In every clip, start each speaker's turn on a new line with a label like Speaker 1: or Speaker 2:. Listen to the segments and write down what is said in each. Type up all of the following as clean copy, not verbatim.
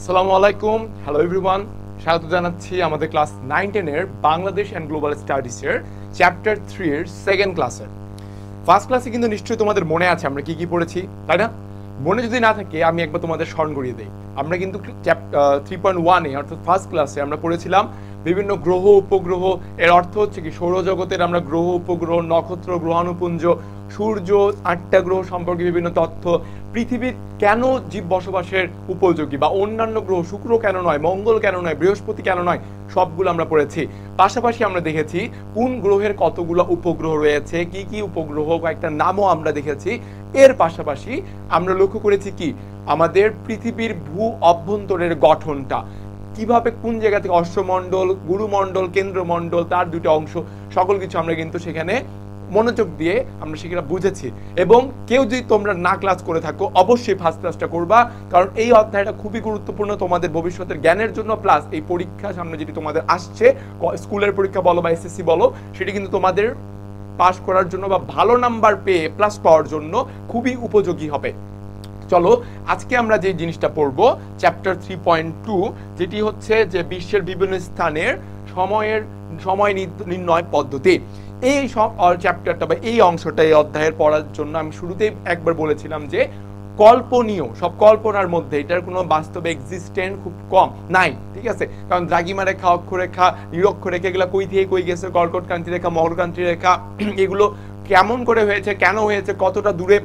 Speaker 1: আসসালামু আলাইকুম, hello everyone. স্বাগত জানাচ্ছি আমাদের ক্লাস 9-10 এর বাংলাদেশ অ্যান্ড গ্লোবাল স্টাডিজ এর চ্যাপ্টার 3 এর সেকেন্ড ক্লাসের। ফার্স্ট ক্লাসে কিন্তু নিশ্চয়ই তোমাদের মনে আছে আমরা কি কি পড়েছি, তাই না? মনে যদি না থাকে আমি একবার তোমাদের স্মরণ করিয়ে দেই। আমরা কিন্তু 3.1 এ অর্থাৎ ফার্স্ট ক্লাসে আমরা পড়েছিলাম বিভিন্ন গ্রহ উপগ্রহ। এর অর্থ হচ্ছে কি, সৌরজগতের আমরা গ্রহ উপগ্রহ, নক্ষত্র, গ্রহাণুপুঞ্জ, সূর্য, 8টা গ্রহ সম্পর্কে বিভিন্ন তথ্য, পৃথিবীর কেন জীব বসবাসের উপযোগী বা অন্যান্য গ্রহ, শুক্র কেন নয়, মঙ্গল কেন নয়, বৃহস্পতি কেন নয়, সবগুলো আমরা পড়েছি। পাশাপাশি আমরা দেখেছি কোন গ্রহের কতগুলো উপগ্রহ রয়েছে, কি কি উপগ্রহ, কয়েকটা নামও আমরা দেখেছি। এর পাশাপাশি আমরা লক্ষ্য করেছি কি, আমাদের পৃথিবীর ভূ অভ্যন্তরের গঠনটা কিভাবে, কোন জায়গা থেকে অশ্বমণ্ডল, গুরুমণ্ডল, কেন্দ্রমণ্ডল, তার দুটো অংশ, সকল কিছু আমরা কিন্তু সেখানে মনোযোগ দিয়ে আমরা সেখানে বুঝেছি। এবং কেউ যদি তোমরা না ক্লাস করে থাকো অবশ্যই ফার্স্ট ক্লাসটা করবা, কারণ এই অধ্যায়টা খুবই গুরুত্বপূর্ণ তোমাদের ভবিষ্যতের জ্ঞানের জন্য, প্লাস এই পরীক্ষা সামনে যেটি তোমাদের আসছে, স্কুলের পরীক্ষা বলো বা এসএসসি বলো, সেটি কিন্তু তোমাদের পাস করার জন্য বা ভালো নাম্বার পেয়ে প্লাস পাওয়ার জন্য খুবই উপযোগী হবে। চলো আজকে আমরা যে জিনিসটা পড়বো চ্যাপ্টার 3.2, যেটি হচ্ছে যে বিশ্বের বিভিন্ন স্থানের সময় নির্ণয় পদ্ধতি। এই সব চ্যাপ্টারটা বা এই অংশটা এই অধ্যায়ের পড়ার জন্য আমি শুরুতেই একবার বলেছিলাম যে কল্পনীয়, সব কল্পনার মধ্যে, এটার কোনো বাস্তবে এক্সিস্টেন্ট খুব কম নাই, ঠিক আছে? কারণ দ্রাঘিমা রেখা, অক্ষরেখা, নিরক্ষরেখা, এগুলো কই থেকে কই গেছে, কর্কটক্রান্তি রেখা, মকরক্রান্তি রেখা, এগুলো কেমন করে হয়েছে, কেন হয়েছে, কতটা দূরে,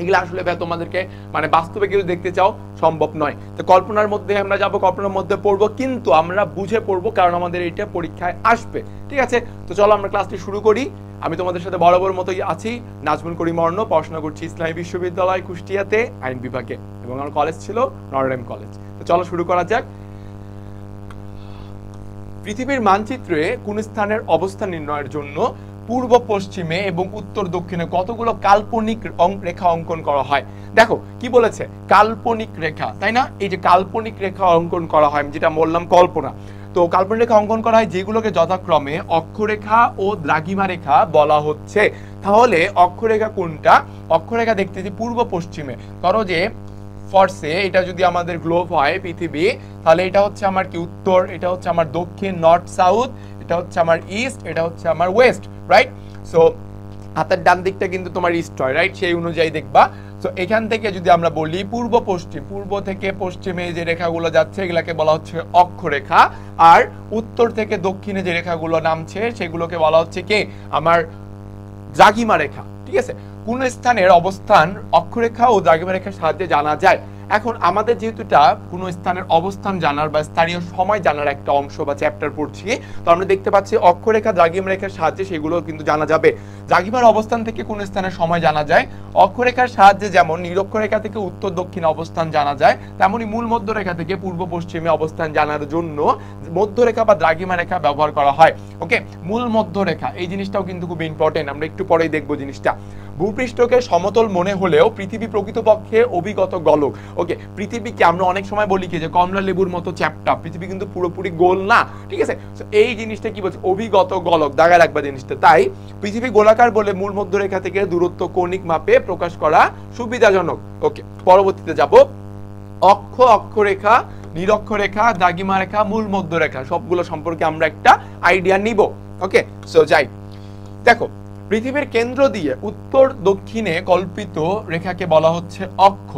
Speaker 1: এগুলো আসলে তোমাদেরকে মানে বাস্তবে কিছু দেখতে চাও সম্ভব নয়। তো কল্পনার মধ্যে আমরা যাব, কল্পনার মধ্যে পড়বো, কিন্তু আমরা বুঝে পড়বো, কারণ আমাদের এটা পরীক্ষায় আসবে, ঠিক আছে? তো চলো আমরা ক্লাসটি শুরু করি। আমি তোমাদের সাথে বরাবর মতোই আছি, নাজমুল করিম অর্ণ, পড়াশোনা করছি ইসলামী বিশ্ববিদ্যালয় কুষ্টিয়াতে আইন বিভাগে, এবং আমার কলেজ ছিল নটরডেম কলেজ। তো চলো শুরু করা যাক। পৃথিবীর মানচিত্রে কোন স্থানের অবস্থান নির্ণয়ের জন্য পূর্ব পশ্চিমে এবং উত্তর দক্ষিণে কতগুলো কাল্পনিক রেখা অঙ্কন করা হয়? দেখো কি বলেছে, কাল্পনিক রেখা, তাই না? এই যে কাল্পনিক রেখা অঙ্কন করা হয়, যেটা বললাম কল্পনা। তো কাল্পনিক রেখা অঙ্কন করা হয় যেগুলোকে যথাক্রমে অক্ষরেখা ও দ্রাঘিমা রেখা বলা হচ্ছে। তাহলে অক্ষরেখা কোনটা? অক্ষরেখা দেখতেছি পূর্ব পশ্চিমে। ধরো যে ফরসে এটা যদি আমাদের গ্লোব হয় পৃথিবী, তাহলে এটা হচ্ছে আমার কি উত্তর, এটা হচ্ছে আমার দক্ষিণ, নর্থ সাউথ, এটা হচ্ছে আমার ইস্ট, এটা হচ্ছে আমার ওয়েস্ট, রাইট? সো হাতের ডান দিকটা কিন্তু তোমার ইস্ট হয়, রাইট? সেই অনুযায়ী দেখবা। সো এখান থেকে যদি আমরা বলি পূর্ব পশ্চিম, পূর্ব থেকে পশ্চিমে যে রেখাগুলো যাচ্ছে এগুলাকে বলা হচ্ছে অক্ষরেখা, আর উত্তর থেকে দক্ষিণে যে রেখাগুলো নামছে সেগুলোকে বলা হচ্ছে কি, আমার দ্রাঘিমা রেখা, ঠিক আছে? কোন স্থানের অবস্থান অক্ষরেখা ও দ্রাঘিমা রেখার সাহায্যে জানা যায়। এখন আমাদের যেহেতু এটা কোন স্থানের অবস্থান জানার বা স্থানীয় সময় জানার একটা অংশ বা চ্যাপ্টার পড়ছি, তো আমরা দেখতে পাচ্ছি অক্ষরেখা, দ্রাঘিমা রেখার সাহায্যে সেগুলো কিন্তু জানা যাবে। দ্রাঘিমার অবস্থান থেকে কোন স্থানের সময় জানা যায়, অক্ষরেখার সাহায্যে যেমন নিরক্ষরেখা থেকে উত্তর দক্ষিণ অবস্থান জানা যায়, তেমনি মূল মধ্যরেখা থেকে পূর্ব পশ্চিমে অবস্থান জানার জন্য মধ্যরেখা বা দ্রাঘিমা রেখা ব্যবহার করা হয়। ওকে, মূল মধ্যরেখা এই জিনিসটাও কিন্তু খুব ইম্পর্টেন্ট, আমরা একটু পরেই দেখবো জিনিসটা। ভূপৃষ্ঠকে সমতল মনে হলেও পৃথিবী প্রকৃতপক্ষে অভিগত গোলক। ওকে, পৃথিবীকে আমরা অনেক সময় বলি কি যে কমলা লেবুর মতো চ্যাপ্টা, পৃথিবী কিন্তু পুরোপুরি গোল না, ঠিক আছে? এই জিনিসটা কি বলছে, অভিগত গোলক, দাগায় রাখবা জিনিসটা। তাই পৃথিবী গোলাকার বলে মূল মধ্যরেখা থেকে দূরত্ব কৌণিক মাপে প্রকাশ করা সুবিধাজনক। ওকে, পরবর্তীতে যাব। অক্ষ, অক্ষরেখা, নিরক্ষরেখা, দ্রাঘিমা রেখা, মূল মধ্যরেখা, সবগুলো সম্পর্কে আমরা একটা আইডিয়া নিব। ওকে, সো যাই। দেখো, পৃথিবীর কেন্দ্র দিয়ে উত্তর দক্ষিণে কল্পিত রেখাকে বলা হচ্ছে অক্ষ।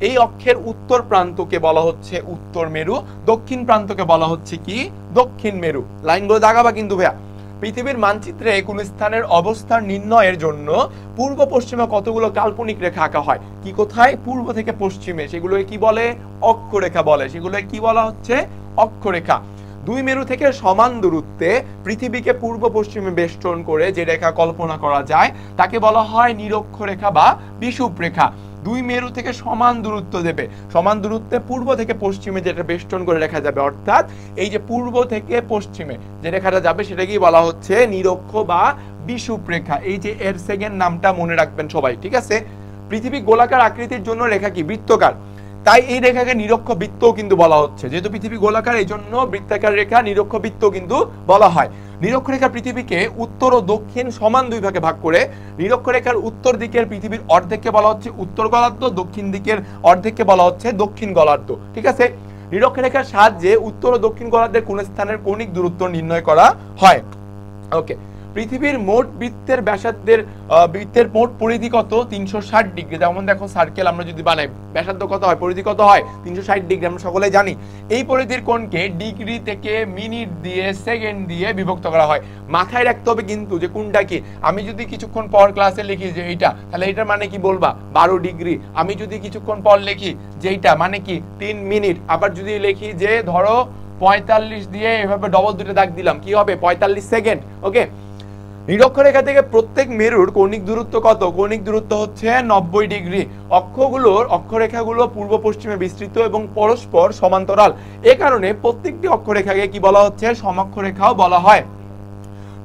Speaker 1: এই অক্ষের উত্তর প্রান্তকে বলা হচ্ছে উত্তর মেরু, দক্ষিণ প্রান্তকে বলা হচ্ছে কি, দক্ষিণ মেরু। লাইনগুলো দাগাবা কিন্তু ভাইয়া। পৃথিবীর মানচিত্রে কোন স্থানের অবস্থান নির্ণয়ের জন্য পূর্ব পশ্চিমে কতগুলো কাল্পনিক রেখা আঁকা হয়। কি কোথায়? পূর্ব থেকে পশ্চিমে। সেগুলোকে কি বলে? অক্ষরেখা বলে। সেগুলো কি বলা হচ্ছে? অক্ষরেখা। দুই মেরু থেকে সমান দূরত্বে পৃথিবীকে পূর্ব পশ্চিমে বেষ্টন করে যে রেখা কল্পনা করা যায় তাকে বলা হয় নিরক্ষরেখা বা বিষুব রেখা। দুই মেরু থেকে সমান দূরত্ব দেবে, সমান দূরত্বে পূর্ব থেকে পশ্চিমে যেটা বেষ্টন করে রেখা যাবে, অর্থাৎ এই যে পূর্ব থেকে পশ্চিমে যে রেখাটা যাবে সেটাকেই বলা হচ্ছে নিরক্ষ বা বিষুব রেখা। এই যে এর সেকেন্ড নামটা মনে রাখবেন সবাই, ঠিক আছে? পৃথিবী গোলাকার আকৃতির জন্য রেখা কি বৃত্তকার, তাই এই রেখাকে নিরক্ষ বৃত্তও কিন্তু বলা হচ্ছে। যেহেতু পৃথিবী গোলাকার, এই জন্য বৃত্তাকার রেখা নিরক্ষ বৃত্ত কিন্তু বলা হয়। নিরক্ষরেখা পৃথিবীকে উত্তর ও দক্ষিণ সমান দুই ভাগে ভাগ করে। নিরক্ষরেখার উত্তর দিকের পৃথিবীর অর্ধেককে বলা হচ্ছে উত্তর গোলার্ধ, দক্ষিণ দিকের অর্ধেককে বলা হচ্ছে দক্ষিণ গোলার্ধ, ঠিক আছে? নিরক্ষরেখার সাহায্যে উত্তর ও দক্ষিণ গোলার্ধের কোন স্থানের কৌণিক দূরত্ব নির্ণয় করা হয়। ওকে, পৃথিবীর মোট বৃত্তের মোট পরিধি কত? 360 ডিগ্রি। যেমন দেখো সার্কেল আমরা যদি বানাই, ব্যাসার্ধ কত হয়, পরিধি কত হয়? 360 ডিগ্রি, আমরা সকলেই জানি। এই পরিধির কোণকে ডিগ্রি থেকে মিনিট দিয়ে সেকেন্ড দিয়ে বিভক্ত করা হয়। মাথায় রাখতে হবে কিন্তু যে কোনটা কি। আমি যদি কিছুক্ষণ পর ক্লাসে লিখি যে এইটা, তাহলে এইটার মানে কি বলবা? 12 ডিগ্রি। আমি যদি কিছুক্ষণ পর লিখি যে এইটা মানে কি 3 মিনিট, আবার যদি লিখি যে ধরো 45 দিয়ে এভাবে ডবল দুটো দাগ দিলাম, কি হবে? 45 সেকেন্ড। ওকে, নিরক্ষরেখা থেকে প্রত্যেক মেরুর কৌণিক দূরত্ব কত? কৌণিক দূরত্ব হচ্ছে 90 ডিগ্রি। অক্ষরেখাগুলো পূর্ব পশ্চিমে বিস্তৃত এবং পরস্পর সমান্তরাল। এ কারণে প্রত্যেকটি অক্ষরেখাকে কি বলা হচ্ছে? সমঅক্ষরেখাও বলা হয়।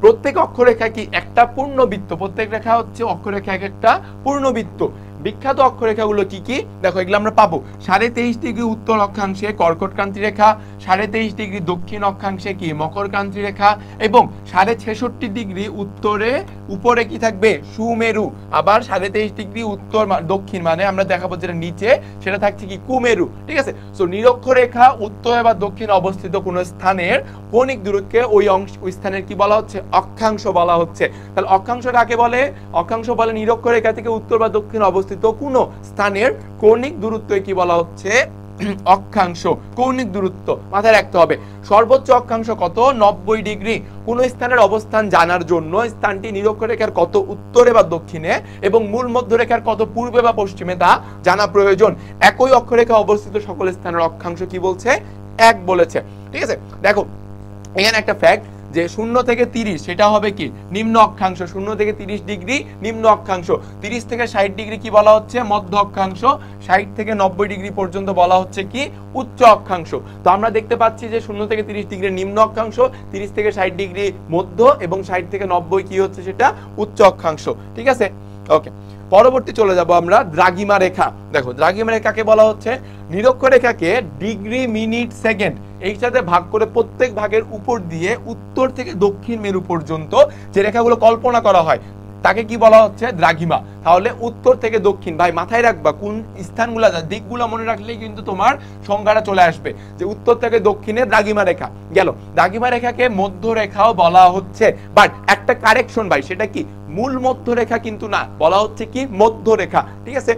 Speaker 1: প্রত্যেক অক্ষরেখা কি একটা পূর্ণবৃত্ত। প্রত্যেক রেখা হচ্ছে অক্ষরেখা একটা পূর্ণবৃত্ত। বিখ্যাত অক্ষরেখাগুলো কি কি দেখো, এগুলো আমরা পাবো 23.5 ডিগ্রি উত্তর অক্ষাংশে কর্কটক্রান্তি রেখা, 23.5 ডিগ্রি দক্ষিণ অক্ষাংশে কি মকরক্রান্তি রেখা, এবং 66.5 ডিগ্রি উত্তরে উপরে কি থাকবে? সুমেরু। আবার 23.5 ডিগ্রি উত্তর দক্ষিণ মানে আমরা দেখাবো যেটা নিচে, সেটা থাকছে কি? কুমেরু। ঠিক আছে, সো নিরক্ষরেখা উত্তর বা দক্ষিণ অবস্থিত কোন স্থানের কৌণিক দূরত্বকে ওই স্থানের কি বলা হচ্ছে? অক্ষাংশ বলা হচ্ছে। তাহলে অক্ষাংশ কাকে বলে? অক্ষাংশ বলে নিরক্ষরেখা থেকে উত্তর বা দক্ষিণ অবস্থিত কোন স্থানের কৌণিক দূরত্ব কি বলা হচ্ছে? অক্ষাংশ। কৌণিক দূরত্ব মাথায় রাখতে হবে। সর্বোচ্চ অক্ষাংশ কত? 90 ডিগ্রি। কোন স্থানের অবস্থান জানার জন্য স্থানটি নিরক্ষরেখার কত উত্তরে বা দক্ষিণে এবং মূল মধ্যরেখার কত পূর্বে বা পশ্চিমে তা জানা প্রয়োজন। একই অক্ষরেখা অবস্থিত সকল স্থানের অক্ষাংশ কি বলছে? 1 বলেছে। ঠিক আছে, দেখো এখানে একটা ফ্যাক্ট যে 0 থেকে 30 সেটা হবে কি? নিম্ন অক্ষাংশ। 0 থেকে 30 ডিগ্রি নিম্ন অক্ষাংশ। 30 থেকে 60 ডিগ্রি কি বলা হচ্ছে? মধ্য অক্ষাংশ। 60 থেকে 90 ডিগ্রি পর্যন্ত বলা হচ্ছে কি? উচ্চ অক্ষাংশ। তো আমরা দেখতে পাচ্ছি যে 0 থেকে 30 ডিগ্রি নিম্ন অক্ষাংশ, 30 থেকে 60 ডিগ্রি মধ্য, এবং 60 থেকে 90 কি হচ্ছে? সেটা উচ্চ অক্ষাংশ। ঠিক আছে, ওকে। পরবর্তী চলে যাব আমরা দ্রাঘিমা রেখা। দেখো দ্রাঘিমা রেখাকে বলা হচ্ছে নিরক্ষরেখাকে ডিগ্রি মিনিট সেকেন্ড এই সাথে ভাগ করে প্রত্যেক ভাগের উপর দিয়ে উত্তর থেকে দক্ষিণ মেরু পর্যন্ত যে রেখাগুলো কল্পনা করা হয় তাকে কি বলা হচ্ছে? দ্রাঘিমা। তাহলে উত্তর থেকে দক্ষিণ, ভাই মাথায় রাখবা কোন স্থানগুলো, দিকগুলো মনে রাখলেই কিন্তু তোমার সংজ্ঞাটা চলে আসবে যে উত্তর থেকে দক্ষিণে দ্রাঘিমা রেখা গেল। দ্রাঘিমা রেখাকে মধ্যরেখাও বলা হচ্ছে, বাট একটা কারেকশন ভাই, সেটা কি? মূল মধ্যরেখা কিন্তু না, বলা হচ্ছে কি? মধ্যরেখা। ঠিক আছে,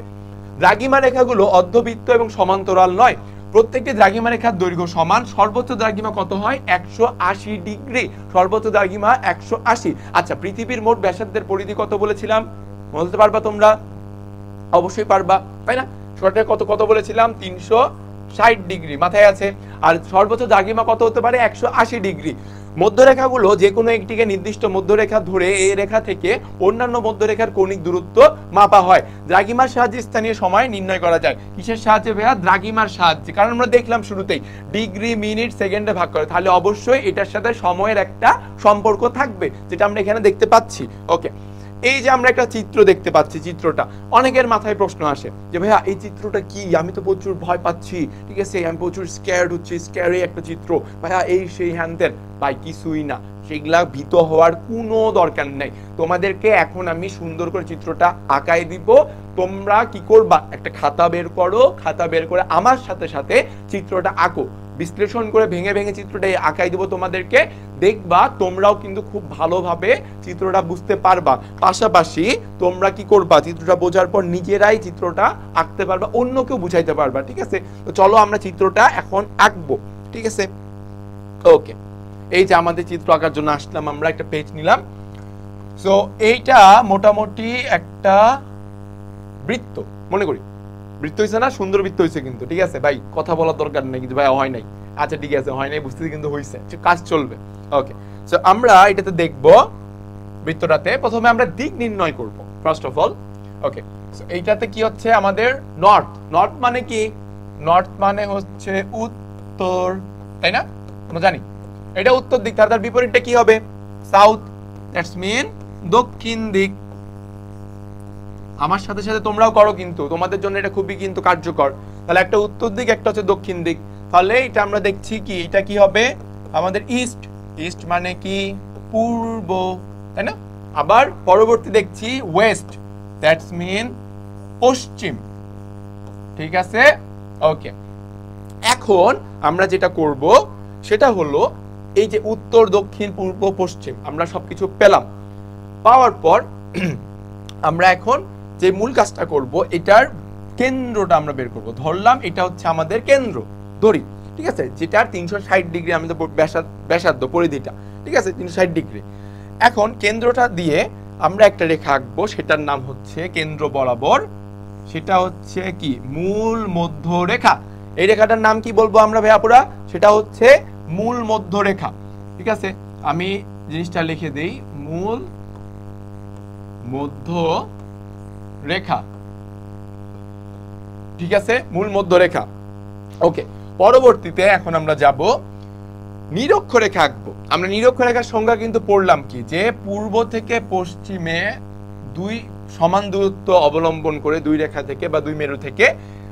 Speaker 1: দ্রাঘিমা রেখাগুলো অর্ধবৃত্ত এবং সমান্তরাল নয়। প্রত্যেকটি দ্রাঘিমা রেখার দৈর্ঘ্য সমান। সর্বোচ্চ দ্রাঘিমা কত হয়? 180 ডিগ্রি। সর্বোচ্চ দ্রাঘিমা 180। আচ্ছা, পৃথিবীর মোট ব্যাসার্ধের পরিধি কত বলেছিলাম? বলতে পারবা তোমরা? অবশ্যই পারবা, তাই না? শর্টে কত কত বলেছিলাম? 360 ডিগ্রি, মাথায় আছে। আর সর্বোচ্চ দ্রাঘিমা কত হতে পারে? 180 ডিগ্রি। মধ্যরেখাগুলো যে কোনো একটিকে নির্দিষ্ট মধ্যরেখা ধরে এই রেখা থেকে অন্যান্য মধ্যরেখার কৌণিক দূরত্ব মাপা হয়। দ্রাঘিমার সাহায্যে স্থানীয় সময় নির্ণয় করা যায়। কিসের সাহায্যে ভাইয়া? দ্রাঘিমার সাহায্যে। কারণ আমরা দেখলাম শুরুতেই ডিগ্রি মিনিট সেকেন্ডে ভাগ করে, তাহলে অবশ্যই এটার সাথে সময়ের একটা সম্পর্ক থাকবে, যেটা আমরা এখানে দেখতে পাচ্ছি। ওকে, এই যে আমরা একটা চিত্র দেখতে পাচ্ছি, চিত্রটা অনেকের মাথায় প্রশ্ন আসে যে ভাইয়া এই চিত্রটা কি? আমি তো প্রচুর ভয় পাচ্ছি, ঠিক আছে, আমি প্রচুর স্ক্যার্ড হচ্ছি, স্ক্যারি একটা চিত্র ভাইয়া, এই সেই হ্যান ত্যান। ভাই কিছুই না, সেগুলা ভীত হওয়ার কোনো দরকার নেই। তোমাদেরকে এখন আমি সুন্দর করে চিত্রটা আঁকাই দিব। তোমরা কি করবা? একটা খাতা বের করো, খাতা বের করে আমার সাথে সাথে চিত্রটা আঁকো, বিশ্লেষণ করে ভেঙে ভেঙে চিত্রটা আঁকাই দিব তোমাদেরকে। দেখবা তোমরাও কিন্তু খুব ভালোভাবে চিত্রটা বুঝতে পারবা। পাশাপাশি তোমরা কি করবা? চিত্রটা বোঝার পর নিজেরাই চিত্রটা আঁকতে পারবা, অন্যকেও বুঝাইতে পারবা। ঠিক আছে, তো চলো আমরা চিত্রটা এখন আঁকবো। ঠিক আছে, ওকে। এই যে আমাদের চিত্র আঁকার জন্য আসলাম, আমরা একটা পেজ নিলাম। সো এইটা মোটামুটি একটা বৃত্ত, মনে করি বৃত্ত হয়েছে না? সুন্দর বৃত্ত হয়েছে কিন্তু। ঠিক আছে ভাই, কথা বলার দরকার নেই কিন্তু ভাই হয় নাই। আচ্ছা ঠিক আছে, হয় নাই বুঝতেছি, কিন্তু হয়েছে, কাজ চলবে। ওকে, সো আমরা এটাতে দেখব বৃত্তটাতে প্রথমে আমরা দিক নির্ণয় করব first of all. Okay, so এইটাতে কি হচ্ছে আমাদের? নর্থ। নর্থ মানে কি? নর্থ মানে হচ্ছে উত্তর, তাই না? আমরা জানি এটা উত্তর দিক। তার বিপরীতটা কি হবে? সাউথ, দ্যাটস মিন দক্ষিণ দিক। আমার সাথে সাথে তোমরাও করো, কিন্তু তোমাদের জন্য এটা খুবই কিন্তু কার্যকর। তাহলে একটা উত্তর দিক, একটা হচ্ছে দক্ষিণ দিক। তাহলে এটা আমরা দেখছি কি, এটা কি হবে আমাদের? ইস্ট। ইস্ট মানে কি? পূর্ব, তাই না? আবার পরবর্তী দেখছি ওয়েস্ট, দ্যাটস মিন পশ্চিম। ঠিক আছে, ওকে। এখন আমরা যেটা করব সেটা হলো এই যে উত্তর দক্ষিণ পূর্ব পশ্চিম আমরা সবকিছু পেলাম, পাওয়ার পর আমরা এখন যে মূল কাজটা করব এটার কেন্দ্রটা আমরা বের করব। ধরলাম এটা হচ্ছে আমাদের কেন্দ্র, ধরি, ঠিক আছে, যেটার 360 ডিগ্রি আমাদের ব্যাসার্ধ পরিধিটা, ঠিক আছে, 360 ডিগ্রি। এখন কেন্দ্রটা দিয়ে আমরা একটা রেখা আঁকবো, সেটার নাম হচ্ছে কেন্দ্র বরাবর, সেটা হচ্ছে কি মূল মধ্য রেখা। এই রেখাটার নাম কি বলবো আমরা ভাইয়াপুরা? সেটা হচ্ছে মূল মধ্য রেখা, ঠিক আছে। আমি জিনিসটা লিখে দেই, মূল মধ্য রেখা, ঠিক আছে, মূল মধ্য রেখা। ওকে, পরবর্তীতে এখন আমরা যাব নিরক্ষরেখা আঁকবো। আমরা নিরক্ষরেখার সংজ্ঞা কিন্তু পড়লাম কি, যে পূর্ব থেকে পশ্চিমে দুই সমান দূরত্ব অবলম্বন করে দুই রেখা থেকে বা দুই মেরু থেকে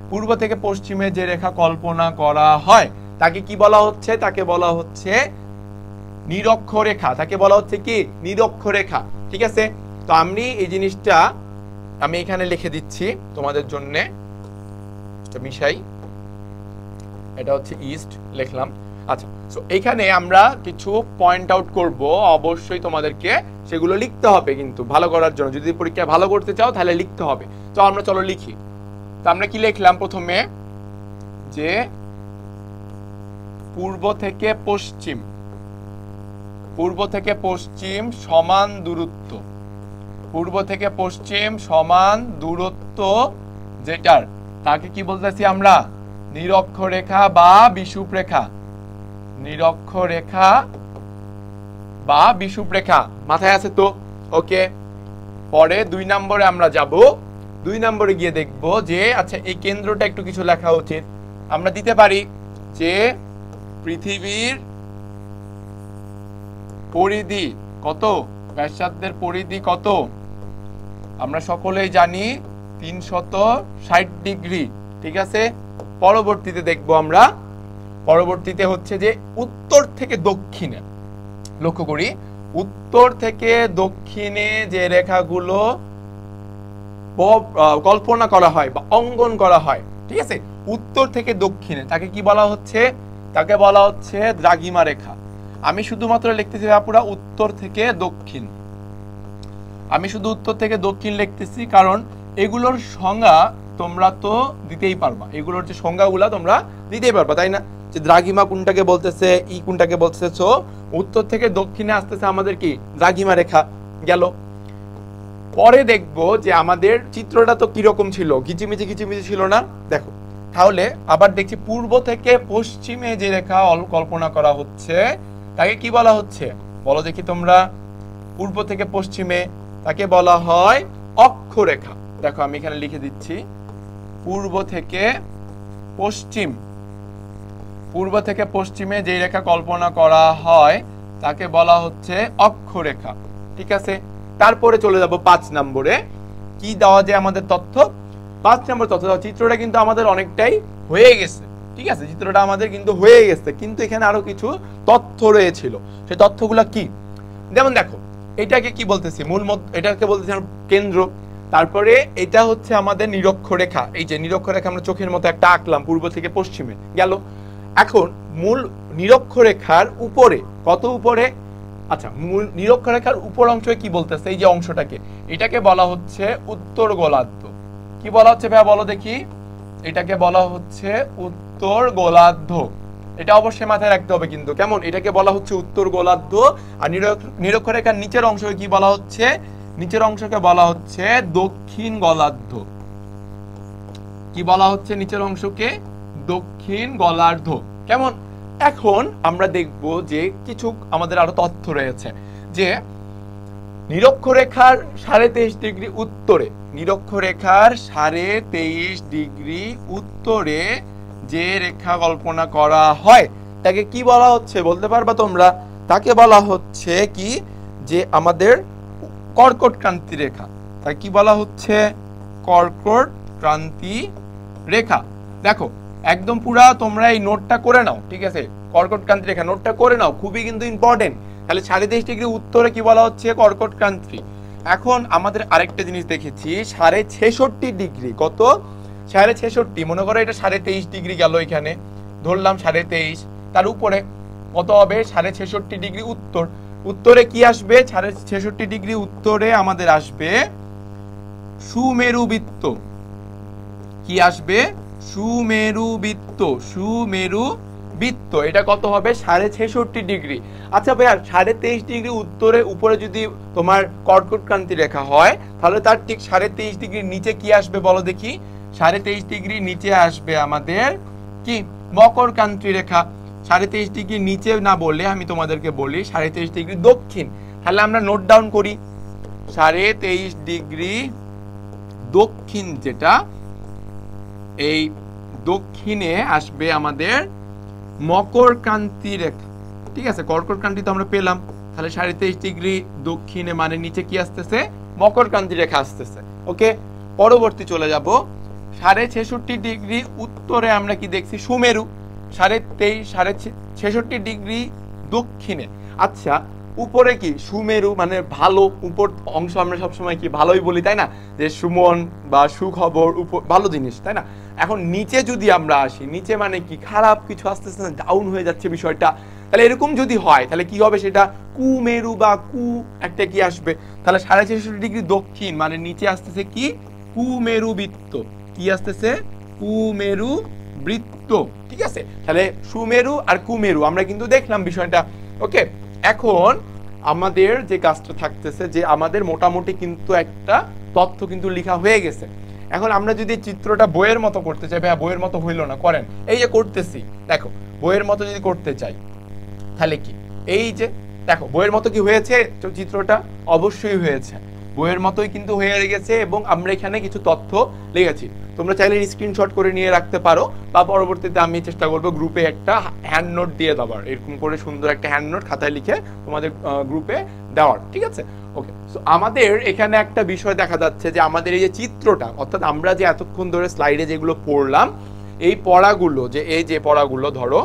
Speaker 1: পূর্ব থেকে পশ্চিমে যে রেখা কল্পনা করা হয় তাকে কি বলা হচ্ছে? তাকে বলা হচ্ছে নিরক্ষরেখা। তাকে বলা হচ্ছে কি? নিরক্ষরেখা, ঠিক আছে। তো আমি এই জিনিসটা আমি এখানে লিখে দিচ্ছি তোমাদের জন্য, মিশাই, এটা হচ্ছে ইস্ট লিখলাম। আচ্ছা, সো এখানে আমরা কিছু পয়েন্ট আউট করব, অবশ্যই তোমাদেরকে সেগুলো লিখতে হবে কিন্তু ভালো করার জন্য। যদি পরীক্ষায় ভালো করতে চাও তাহলে লিখতে হবে। তো আমরা চলো লিখি। তো আমরা কি লিখলাম প্রথমে? যে পূর্ব থেকে পশ্চিম, পূর্ব থেকে পশ্চিম সমান দূরত্ব, পূর্ব থেকে পশ্চিম সমান দূরত্ব যেটার, তাকে কি বলতেছি আমরা? নিরক্ষরেখা বা বিষুব রেখা। নিরক্ষরেখা বা বিষুব রেখা, মাথায় আছে তো? ওকে, পরে 2 নম্বরে আমরা যাব। 2 নম্বরে গিয়ে দেখব যে আচ্ছা এই কেন্দ্রটা একটু কিছু লেখা উচিত। আমরা দিতে পারি যে পৃথিবীর পরিধি কত, ব্যাসার্ধের পরিধি কত? আমরা সকলেই জানি 360 ডিগ্রি, ঠিক আছে। পরবর্তীতে দেখব আমরা, পরবর্তীতে হচ্ছে যে উত্তর থেকে দক্ষিণে, লক্ষ্য করি উত্তর থেকে দক্ষিণে যে রেখাগুলো কল্পনা করা হয় বা অঙ্কন করা হয়, ঠিক আছে, উত্তর থেকে দক্ষিণে, তাকে কি বলা হচ্ছে? তাকে বলা হচ্ছে দ্রাঘিমা রেখা। আমি শুধুমাত্র লিখতেছি পুরো উত্তর থেকে দক্ষিণ, আমি শুধু উত্তর থেকে দক্ষিণ লিখতেছি, কারণ এগুলোর সংজ্ঞা তোমরা তো দিতেই পারবা, এগুলোর যে সংজ্ঞাগুলো তোমরা দিতেই পারবা, তাই না? যে দ্রাঘিমা কোনটাকে বলতেছে, ই কোনটাকে বলতেছে। সো উত্তর থেকে দক্ষিণে আসতেছে আমাদের কি? দ্রাঘিমা রেখা গেল। পরে দেখবো যে আমাদের চিত্রটা তো কিরকম ছিল, ঘিচিমিচি ঘিচিমিচি ছিল না? দেখো তাহলে আবার দেখছি পূর্ব থেকে পশ্চিমে যে রেখা কল্পনা করা হচ্ছে তাকে কি বলা হচ্ছে? বলো দেখি তোমরা। পূর্ব থেকে পশ্চিমে তাকে বলা হয় অক্ষরেখা। দেখো আমি এখানে লিখে দিচ্ছি, পূর্ব থেকে পশ্চিম, পূর্ব থেকে পশ্চিমে যে রেখা কল্পনা করা হয় তাকে বলা হচ্ছে অক্ষরেখা, ঠিক আছে। তারপরে চলে যাব 5 নম্বরে। কি দেওয়া যায় আমাদের তথ্য? 5 নম্বর তথ্য, চিত্রটা কিন্তু আমাদের অনেকটাই হয়ে গেছে, ঠিক আছে, চিত্রটা আমাদের কিন্তু হয়ে গেছে, কিন্তু এখানে আরো কিছু তথ্য রয়েছিল। সেই তথ্যগুলো কি? যেমন দেখো এটাকে কি বলতেছি? মূল এটাকে বলতেছি কেন্দ্র। তারপরে এটা হচ্ছে আমাদের নিরক্ষরেখা। এই যে নিরক্ষরেখা আমরা চোখের মতো একটা আঁকলাম পূর্ব থেকে পশ্চিমে গেল। এখন মূল নিরক্ষরেখার উপরে, কত উপরে? আচ্ছা, মূল নিরক্ষরেখার উপর অংশে কি বলতেছে? এই যে অংশটাকে, এটাকে বলা হচ্ছে উত্তর গোলার্ধ। কি বলা হচ্ছে ভাইয়া বলো দেখি? এটাকে বলা হচ্ছে উত্তর গোলার্ধ। এটা অবশ্যই মাথায় রাখতে হবে কিন্তু, কেমন? এটাকে বলা হচ্ছে উত্তর গোলার্ধ। আর নিরক্ষরেখার নিচের অংশকে কি বলা হচ্ছে? নিচের অংশকে বলা হচ্ছে দক্ষিণ গোলার্ধ। কি বলা হচ্ছে নিচের অংশকে? দক্ষিণ গোলার্ধ, কেমন? এখন আমরা দেখব যে কিছু আমাদের আরো তথ্য রয়েছে, যে নিরক্ষরেখার 23.5 ডিগ্রি উত্তরে, নিরক্ষরেখার 23.5 ডিগ্রি উত্তরে যে রেখা কল্পনা করা হয় তাকে কি বলা হচ্ছে বলতে পারবা তোমরা? তাকে বলা হচ্ছে কি? যে আমাদের কর্কট ক্রান্তি রেখা। তাকে কি বলা হচ্ছে? কর্কট ক্রান্তি রেখা। দেখো একদম পুরা তোমরা এই নোটটা করে নাও, ঠিক আছে, কর্কট ক্রান্তি রেখা নোটটা করে নাও, খুবই কিন্তু ইম্পর্টেন্ট। তাহলে 23.5 ডিগ্রি উত্তরে কি বলা হচ্ছে? কর্কট ক্রান্তি। এখন আমাদের আরেকটা জিনিস দেখেছি, 66.5 ডিগ্রি, কত? 66.5, মনে করো এটা 23.5 ডিগ্রি গেল এখানে, ধরলাম 23.5, তার উপরে কত হবে 66.5 ডিগ্রি উত্তর। উত্তরে কি আসবে? 66.5 ডিগ্রি উত্তরে আমাদের আসবে সুমেরু বৃত্ত। কি আসবে? সুমেরু বৃত্ত। সুমেরু বৃত্ত এটা কত হবে? 66.5 ডিগ্রি। আচ্ছা ভাইয়া 23.5 ডিগ্রি উত্তরে উপরে যদি তোমার কর্কটক্রান্তি রেখা হয়, তাহলে তার ঠিক 23.5 ডিগ্রি নিচে কি আসবে বলো দেখি? 23.5 ডিগ্রি নিচে আসবে আমাদের কি? মকরক্রান্তি রেখা। 23.5 ডিগ্রি নিচে না বললে আমি তোমাদেরকে বলি 23.5 ডিগ্রি দক্ষিণ। তাহলে আমরা নোট ডাউন করি 23.5 ডিগ্রি দক্ষিণ, যেটা এই দক্ষিণে আসবে আমাদের মকরক্রান্তি রেখা। ঠিক আছে, কর্কটক্রান্তি তো আমরা পেলাম, তাহলে 23.5 ডিগ্রি দক্ষিণে মানে নিচে কি আসতেছে? মকরক্রান্তি রেখা আসতেছে। ওকে, পরবর্তী চলে যাব 66.5 ডিগ্রি উত্তরে আমরা কি দেখছি? সুমেরু। 66.5 ডিগ্রি দক্ষিণে। আচ্ছা, উপরে কি সুমেরু মানে ভালো, উপর অংশ আমরা সবসময় কি ভালোই বলি, তাই না? যে সুমন বা সুখবর, উপর ভালো জিনিস, তাই না? এখন নিচে যদি আমরা আসি, নিচে মানে কি? খারাপ কিছু আসতেছে না, ডাউন হয়ে যাচ্ছে বিষয়টা। তাহলে এরকম যদি হয় তাহলে কি হবে? সেটা কুমেরু বা কু একটা কি আসবে। তাহলে 66.5 ডিগ্রি দক্ষিণ মানে নিচে আসতেছে কি? কুমেরু বৃত্ত। কি আসতেছে? কুমেরু বৃত্ত। ঠিক আছে, তাহলে সুমেরু আর কুমেরু আমরা কিন্তু দেখলাম বিষয়টা। ওকে, এখন আমাদের যে কাজটা থাকতেছে যে আমাদের মোটামুটি কিন্তু একটা তথ্য কিন্তু লেখা হয়ে গেছে। এখন আমরা যদি চিত্রটা বইয়ের মতো করতে চাই, ভাইয়া বইয়ের মতো হইলো না, করেন। এই যে করতেছি, দেখো বইয়ের মতো যদি করতে চাই তাহলে কি? এই যে দেখো বইয়ের মতো কি হয়েছে চিত্রটা? অবশ্যই হয়েছে, বইয়ের মতোই কিন্তু হয়ে গেছে। এবং আমরা এখানে কিছু তথ্য লিখেছি, তোমরা চাইলে স্ক্রিনশট করে নিয়ে রাখতে পারো, বা পরবর্তীতে আমি চেষ্টা করবো গ্রুপে একটা হ্যান্ড নোট দিয়ে দেওয়ার, এরকম করে সুন্দর একটা হ্যান্ড নোট খাতায় লিখে তোমাদের গ্রুপে দেওয়ার। ঠিক আছে, ওকে। সো আমাদের এখানে একটা বিষয় দেখা যাচ্ছে যে আমাদের এই যে চিত্রটা, অর্থাৎ আমরা যে এতক্ষণ ধরে স্লাইডে যেগুলো পড়লাম, এই পড়াগুলো যে পড়াগুলো ধরো,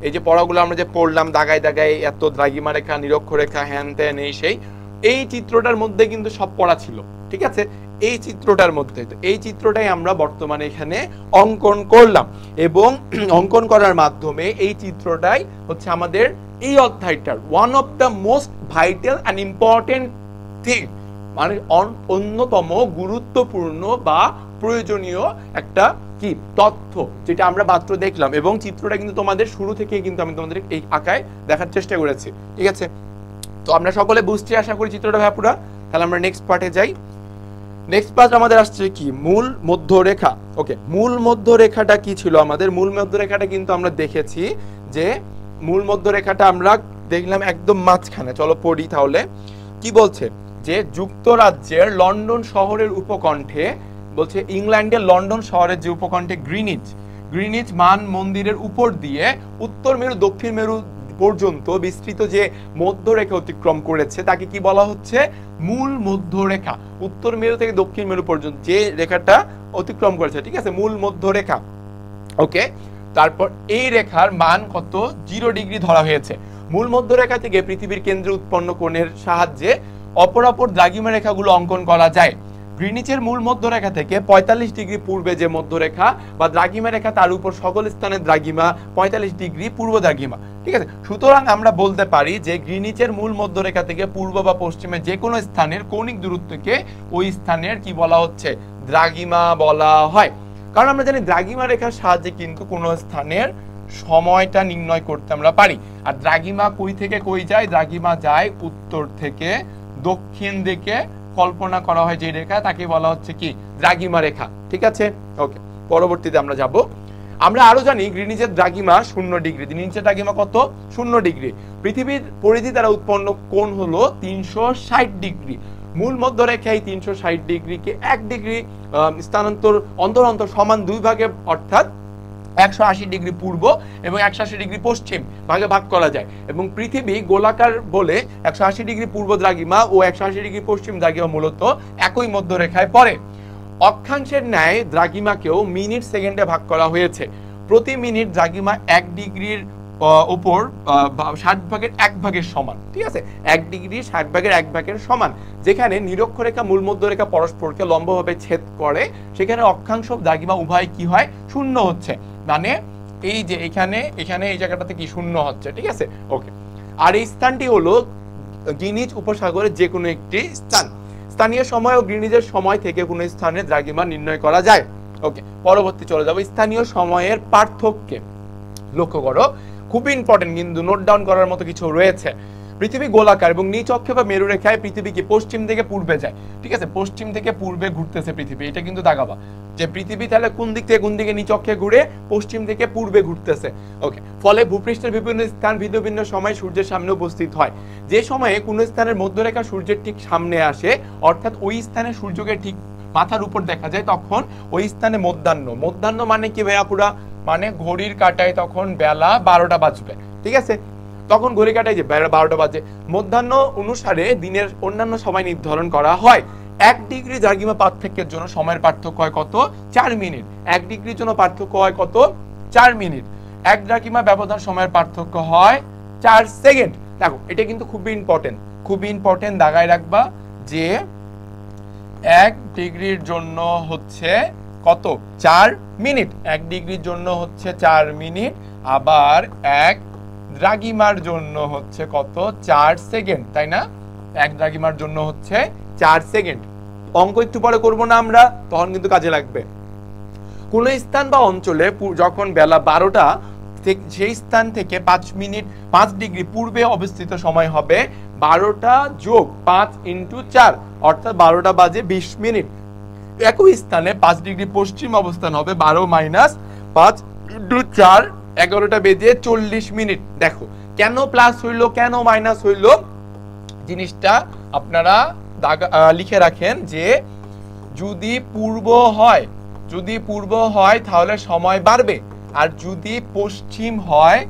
Speaker 1: এই যে পড়াগুলো আমরা যে পড়লাম দাগায় দাগায়, এত দ্রাঘিমা রেখা, নিরক্ষরেখা, হ্যান ত্যান, এই চিত্রটার মধ্যে কিন্তু সব পড়া ছিল। ঠিক আছে, এই চিত্রটার মধ্যে, তো এই চিত্রটাই আমরা বর্তমানে এখানে অঙ্কন করলাম, এবং অঙ্কন করার মাধ্যমে এই চিত্রটাই হচ্ছে আমাদের এই অধ্যায়টার one of the most vital and important thing, মানে অন্যতম গুরুত্বপূর্ণ বা প্রয়োজনীয় একটা কি তথ্য, যেটা আমরা মাত্র দেখলাম। এবং চিত্রটা কিন্তু তোমাদের শুরু থেকে কিন্তু আমি তোমাদের এই আঁকায় দেখার চেষ্টা করেছি। ঠিক আছে, তো আমরা সকলে বুঝতে আশা করি চিত্রটা পুরা। তাহলে আমরা নেক্সট পার্টে যাই। নেক্সট পার্ট আমাদের আসছে কি? মূল মধ্যরেখা। ওকে, মূল মধ্যরেখাটা কি ছিল আমাদের? মূল মধ্যরেখাটা কিন্তু আমরা দেখেছি যে মূল মধ্যরেখাটা আমরা দেখলাম একদম মাঝখানে। চলো পড়ি তাহলে। কি বলছে? যে যুক্তরাজ্যের লন্ডন শহরের উপকণ্ঠে, বলছে ইংল্যান্ডের লন্ডন শহরের যে উপকণ্ঠে গ্রিনিচ মান মন্দিরের উপর দিয়ে উত্তর মেরু দক্ষিণ মেরু পর্যন্ত বিস্তৃত যে মধ্যরেখা অতিক্রম করেছে তাকে কি বলা হচ্ছে? মূল মধ্যরেখা। উত্তর মেরু থেকে দক্ষিণ মেরু পর্যন্ত যে রেখাটা অতিক্রম করেছে, ঠিক আছে, মূল মধ্যরেখা। ওকে, তারপর এই রেখার মান কত? 0 ডিগ্রি ধরা হয়েছে। মূল মধ্যরেখা থেকে পৃথিবীর কেন্দ্রে উৎপন্ন কোণের সাহায্যে অপরাপর দ্রাঘিমা রেখাগুলো অঙ্কন করা যায়। গ্রিনিচের মূল মধ্যরেখা থেকে 45 ডিগ্রি পূর্বে যে মধ্যরেখা বা দ্রাঘিমা রেখা, তার উপর সকল স্থানের দ্রাঘিমা 45 ডিগ্রি পূর্ব দ্রাঘিমা। ঠিক আছে, সুতরাং আমরা বলতে পারি যে গ্রিনিচের মূল মধ্যরেখা থেকে পূর্ব বা পশ্চিমে যে কোনো স্থানের কৌণিক দূরত্বকে ওই স্থানের কি বলা হচ্ছে? দ্রাঘিমা বলা হয়। কারণ আমরা জানি দ্রাঘিমা রেখার সাহায্যে কিন্তু কোনো স্থানের সময়টা নির্ণয় করতে আমরা পারি। আর দ্রাঘিমা কই থেকে কই যায়? দ্রাঘিমা যায় উত্তর থেকে দক্ষিণ দিকে। কল্পনা করা হয় যে রেখা, তাকে বলা হচ্ছে কি? দ্রাঘিমা রেখা। ঠিক আছে, ওকে, পরবর্তীতে আমরা যাব। আমরা আরো জানি গ্রিনিচের দ্রাঘিমা 0 ডিগ্রি। গ্রিনিচের দ্রাঘিমা কত? 0 ডিগ্রি। পৃথিবীর পরিধি দ্বারা উৎপন্ন কোণ হলো 360 ডিগ্রি। মূল মধ্যরেখায় 360 ডিগ্রিকে 1 ডিগ্রি স্থানান্তর অন্তর অন্তর সমান 2 ভাগে, অর্থাৎ 180 ডিগ্রি পূর্ব এবং 180 ডিগ্রি পশ্চিম ভাগে ভাগ করা যায়। এবং পৃথিবী গোলাকার বলে 180 ডিগ্রি পূর্ব দ্রাঘিমা ও 180 ডিগ্রি পশ্চিম দ্রাঘিমা মূলত একই মধ্যরেখায় পড়ে। অক্ষাংশের ন্যায় দ্রাঘিমাকেও মিনিট সেকেন্ডে ভাগ করা হয়েছে। প্রতি মিনিট দ্রাঘিমা 1 ডিগ্রির উপর 60 ভাগের 1 ভাগের সমান। ঠিক আছে, 1 ডিগ্রি 60 ভাগের 1 ভাগের সমান। যেখানে নিরক্ষরেখা মূল মধ্যরেখা পরস্পরকে লম্বভাবে ছেদ করে, সেখানে অক্ষাংশ দ্রাঘিমা উভয় কি হয়? 0 হচ্ছে। মানে এই যে এখানে এখানে এই জায়গাটাতে কি শূন্য হচ্ছে, ঠিক আছে? ওকে, আর এই স্থানটি হলো গ্রিনিচ উপসাগরের যে কোনো একটি স্থান। স্থানীয় সময় ও গ্রিনিচের সময় থেকে কোনো স্থানে দ্রাঘিমা নির্ণয় করা যায়। ওকে, পরবর্তী চলে যাবো স্থানীয় সময়ের পার্থক্যে। লক্ষ্য করো, খুবই ইম্পর্টেন্ট, কিন্তু নোট ডাউন করার মতো কিছু রয়েছে। পৃথিবী গোলাকার এবং নিচ অক্ষ বা মেরুরেখায় পৃথিবী কি পশ্চিম থেকে পূর্বে যায়, ঠিক আছে? পশ্চিম থেকে পূর্বে ঘুরতেছে পৃথিবী, এটা কিন্তু দাগাবা যে পৃথিবী তাহলে কোন দিক থেকে কোন দিকে নিচ অক্ষে ঘুরে, পশ্চিম থেকে পূর্বে ঘুরতেছে। ওকে, ফলে ভূপৃষ্ঠের বিভিন্ন স্থান ভিন্ন ভিন্ন সময় সূর্যের সামনে উপস্থিত হয়। যে সময়ে কোন স্থানের মধ্যরেখা সূর্যের ঠিক সামনে আসে, অর্থাৎ ওই স্থানে সূর্যকে ঠিক মাথার উপর দেখা যায়, তখন ওই স্থানে মধ্যাহ্ন। মধ্যাহ্ন মানে কি ভাইয়া? পুরা মানে ঘড়ির কাঁটায় তখন বেলা 12টা বাজবে, ঠিক আছে? তখন ঘড়ি কাঁটায় যে 12টা বাজে। মধ্যাহ্ন অনুসারে দিনের অন্যান্য সময় নির্ধারণ করা হয়। 1 ডিগ্রি দ্রাঘিমা পার্থক্যের জন্য সময়ের পার্থক্য হয় কত? 4 মিনিট। 1 ডিগ্রির জন্য পার্থক্য হয় কত? 4 মিনিট। 1 দ্রাঘিমা ব্যবধান সময়ের পার্থক্য হয় 4 সেকেন্ড। দেখো, এটা কিন্তু খুবই ইম্পর্টেন্ট, খুবই ইম্পর্টেন্ট, দাগায় রাখবা যে 1 ডিগ্রির জন্য হচ্ছে কত? 4 মিনিট। 1 ডিগ্রির জন্য হচ্ছে 4 মিনিট, আবার 1 দ্রাঘিমার জন্য হচ্ছে কত? 4 সেকেন্ড, তাই না? 1 দ্রাঘিমার জন্য হচ্ছে 4 সেকেন্ড। অঙ্ক একটু পরে করবো না আমরা, তখন কিন্তু কাজে লাগবে। কোন স্থান বা অঞ্চলে যখন বেলা 12টা, সেই স্থান থেকে 5 ডিগ্রি পূর্বে অবস্থিত সময় হবে 12টা যোগ 5 × 4, অর্থাৎ 12টা বাজে 20 মিনিট। একই স্থানে 5 ডিগ্রি পশ্চিম অবস্থান হবে 12 - 5 × 4, 11টা বেজে 40 মিনিট। দেখো কেন প্লাস হইলো, কেন মাইনাস হইলো, জিনিসটা আপনারা লিখে রাখেন যে যদি পূর্ব হয় তাহলে সময় বাড়বে, আর যদি পশ্চিম হয়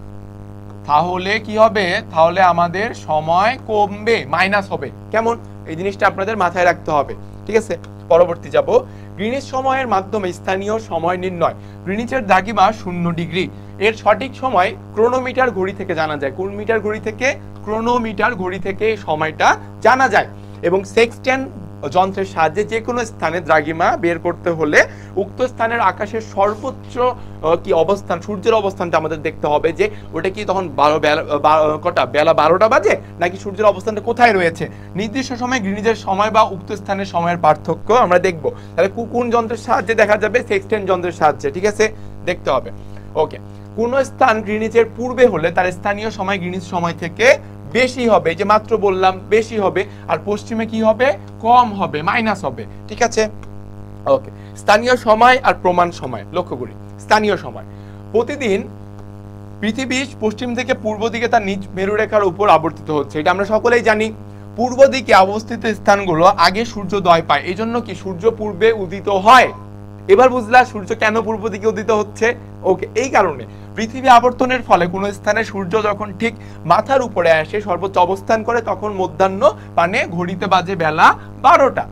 Speaker 1: তাহলে কি হবে? তাহলে আমাদের সময় কমবে, মাইনাস হবে। কেমন? এই জিনিসটা আপনাদের মাথায় রাখতে হবে, ঠিক আছে? পরবর্তী যাব, গ্রিনিচ সময়ের মাধ্যমে স্থানীয় সময় নির্ণয়। গ্রিনিচের দ্রাঘিমা 0 ডিগ্রি। এর সঠিক সময় ক্রোনোমিটার ঘড়ি থেকে জানা যায়। কোন মিটার ঘড়ি থেকে? ক্রোনোমিটার ঘড়ি থেকে সময়টা জানা যায়। এবং সেক্সটেন্ট যন্ত্রের সাহায্যে যে কোনো স্থানে দ্রাঘিমা বের করতে হলে উক্ত স্থানের আকাশের সর্বোচ্চ কি অবস্থান, সূর্যের অবস্থানটা আমাদের দেখতে হবে, যে ওটা কি তখন বেলা 12টা বাজে, নাকি সূর্যের অবস্থানটা কোথায় রয়েছে। নির্দিষ্ট সময় গ্রিনিচের সময় বা উক্ত স্থানের সময়ের পার্থক্য আমরা দেখব। তাহলে কোন যন্ত্রের সাহায্যে দেখা যাবে? সেক্সটেন্ট যন্ত্রের সাহায্যে, ঠিক আছে? দেখতে হবে। ওকে, কোন স্থান গ্রিনিচের পূর্বে হলে তার স্থানীয় সময় গ্রিনিচ সময় থেকে বেশি হবে, যে মাত্র বললাম বেশি হবে, আর পশ্চিমে কি হবে? কম হবে, মাইনাস হবে, ঠিক আছে? ওকে, স্থানীয় সময় আর প্রমাণ সময় লক্ষ্য করি। স্থানীয় সময়, প্রতিদিন পৃথিবী পশ্চিম থেকে পূর্ব দিকে তার নিজ মেরুরেখার উপর আবর্তিত হচ্ছে, এটা আমরা সকলেই জানি। পূর্ব দিকে অবস্থিত স্থানগুলো আগে সূর্যোদয় পায়, এই জন্য কি সূর্য পূর্বে উদিত হয়। এবার বুঝলা সূর্য কেন পূর্ব দিকে উদিত হচ্ছে? ওকে, এই কারণে পৃথিবী আবর্তনের ফলে কোন স্থানে সূর্য যখন ঠিক মাথার উপরে আসে, সর্বোচ্চ অবস্থান করে, তখন মধ্যাহ্ন মানে ঘড়িতে বাজে বেলা 12টা।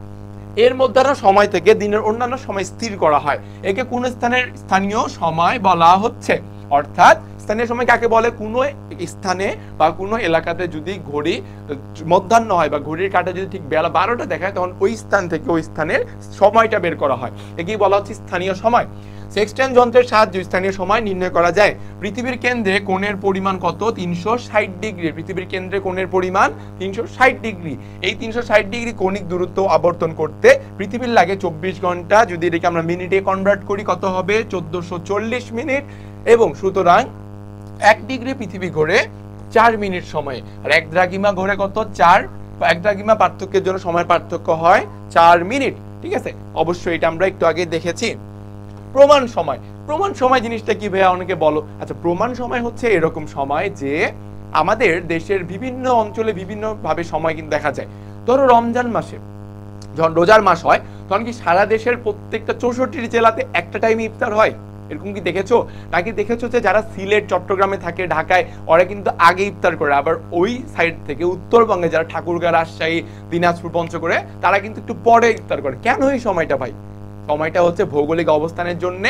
Speaker 1: এর মধ্যাহ্ন সময় থেকে দিনের অন্যান্য সময় স্থির করা হয়, একে কোন স্থানের স্থানীয় সময় বলা হচ্ছে। অর্থাৎ স্থানীয় সময় কাকে বলে? কোনো স্থানে বা কোনো এলাকাতে যদি ঘড়ি মধ্যাহ্ন হয় বা ঘড়ির কাঁটা যদি ঠিক বেলা 12টা দেখায়, তখন ওই স্থান থেকে ওই স্থানের সময়টা বের করা হয়, একেই বলা হচ্ছে স্থানীয় সময়। সেক্সটেন্ট যন্ত্রের সাহায্যে স্থানীয় সময় নির্ণয় করা যায়। পৃথিবীর কেন্দ্রে কোণের পরিমাণ কত? 360 ডিগ্রি। পৃথিবীর কেন্দ্রে কোণের পরিমাণ 360 ডিগ্রি। এই 360 ডিগ্রি কৌণিক দূরত্ব আবর্তন করতে পৃথিবীর লাগে 24 ঘন্টা। যদি এটাকে আমরা মিনিটে কনভার্ট করি, কত হবে? 1440 মিনিট। এবং সুতরাং 1 ডিগ্রি পৃথিবী ঘোরে 4 মিনিট সময়ে, আর 1 দ্রাঘিমা ঘোরে কত? 4। 1 দ্রাঘিমা পার্থক্যের জন্য সময়ের পার্থক্য হয় 4 মিনিট, ঠিক আছে? অবশ্যই এটা আমরা একটু আগে দেখেছি। প্রমাণ সময়, প্রমাণ সময় জিনিসটা কি ভাইয়া? অনেকে বলো। আচ্ছা, প্রমাণ সময় হচ্ছে এরকম সময় যে আমাদের দেশের বিভিন্ন অঞ্চলে বিভিন্ন ভাবে সময় কিন্তু দেখা যায়। ধরো রমজান মাসে যখন রোজার মাস হয়, তখন কি সারা দেশের প্রত্যেকটা 64 জেলাতে একটা টাইমে ইফতার হয়? এরকম কি দেখেছো? নাকি দেখেছো যে যারা সিলেট, চট্টগ্রামে থাকে, ঢাকায়, ওরা কিন্তু আগে ইফতার করে, আবার ওই সাইড থেকে উত্তরবঙ্গে যারা ঠাকুরগাঁ, রাজশাহী, দিনাজপুর, পঞ্চগড়ে, তারা কিন্তু একটু পরে ইফতার করে। কেন এই সময়টা ভাই? সময়টা হচ্ছে ভৌগোলিক অবস্থানের জন্য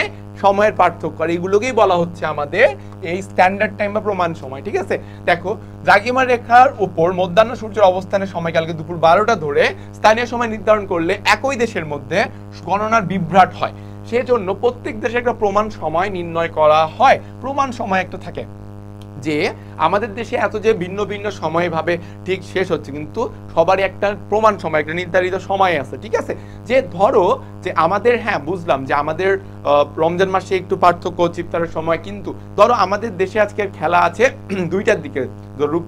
Speaker 1: সময়ের পার্থক্য, আর এগুলোকেই বলা হচ্ছে আমাদের এই স্ট্যান্ডার্ড টাইম বা প্রমাণ সময়, ঠিক আছে? দেখো, দ্রাঘিমা রেখার উপর মধ্যাহ্ন সূর্যের অবস্থানের সময়কালকে দুপুর 12টা ধরে স্থানীয় সময় নির্ধারণ করলে একই দেশের মধ্যে গণনার বিভ্রাট হয়। সেজন্য প্রত্যেক দেশে একটা প্রমাণ সময় নির্ণয় করা হয়। প্রমাণ সময় একটা থাকে যে আমাদের দেশে এত যে ভিন্ন ভিন্ন সময় ভাবে ঠিক শেষ হচ্ছে, কিন্তু সবারই একটা প্রমাণ সময়, একটা নির্ধারিত সময় আছে, ঠিক আছে? যে ধরো যে আমাদের, হ্যাঁ বুঝলাম যে আমাদের রমজান মাসে একটু পার্থক্য ইফতারের সময়, কিন্তু ধরো আমাদের দেশে আজকের খেলা আছে 2টার দিকে,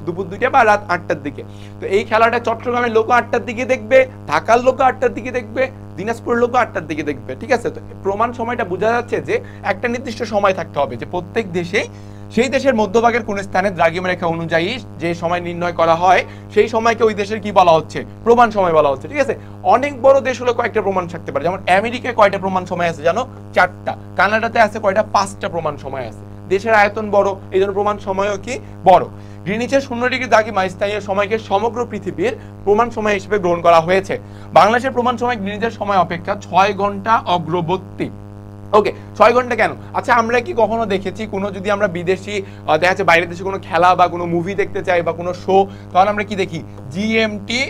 Speaker 1: দুপুর 2টা বা রাত 8টার দিকে। তো এই খেলাটা চট্টগ্রামের লোক 8টার দিকে দেখবে, ঢাকার লোক 8টার দিকে দেখবে, দিনাজপুরের লোক 8টার দিকে দেখবে, ঠিক আছে? তো প্রমাণ সময়টা বোঝা যাচ্ছে যে একটা নির্দিষ্ট সময় থাকতে হবে, যে প্রত্যেক দেশেই সেই দেশের মধ্যভাগের কোন স্থানে দ্রাঘিমা রেখা অনুযায়ী যে সময় নির্ণয় করা হয়, সেই সময়কে ওই দেশের কি বলা হচ্ছে? প্রমাণ সময় বলা হচ্ছে, ঠিক আছে? অনেক বড় দেশ হলে কয়েকটা প্রমাণ থাকতে পারে, যেমন আমেরিকায় কয়টা প্রমাণ সময় আছে জানো? 4টা। কানাডাতে আছে কয়টা? 5টা প্রমাণ সময় আছে। দেশের আয়তন বড়, এই জন্য প্রমাণ সময়ও কি বড়। গ্রিনিচের 0 ডিগ্রি দ্রাঘিমা স্থানীয় সময়কে সমগ্র পৃথিবীর প্রমাণ সময় হিসেবে গ্রহণ করা হয়েছে। বাংলাদেশের প্রমাণ সময় গ্রিনিচের সময় অপেক্ষা 6 ঘন্টা অগ্রবর্তী। ওকে, 6 ঘন্টা কেন? আচ্ছা, আমরা কি কখনো দেখেছি কোনো, যদি আমরা বিদেশি দেখা যাচ্ছে বাইরের দেশে কোনো খেলা বা কোনো মুভি দেখতে চাই বা কোনো শো, তখন আমরা কি দেখি? জিএমটি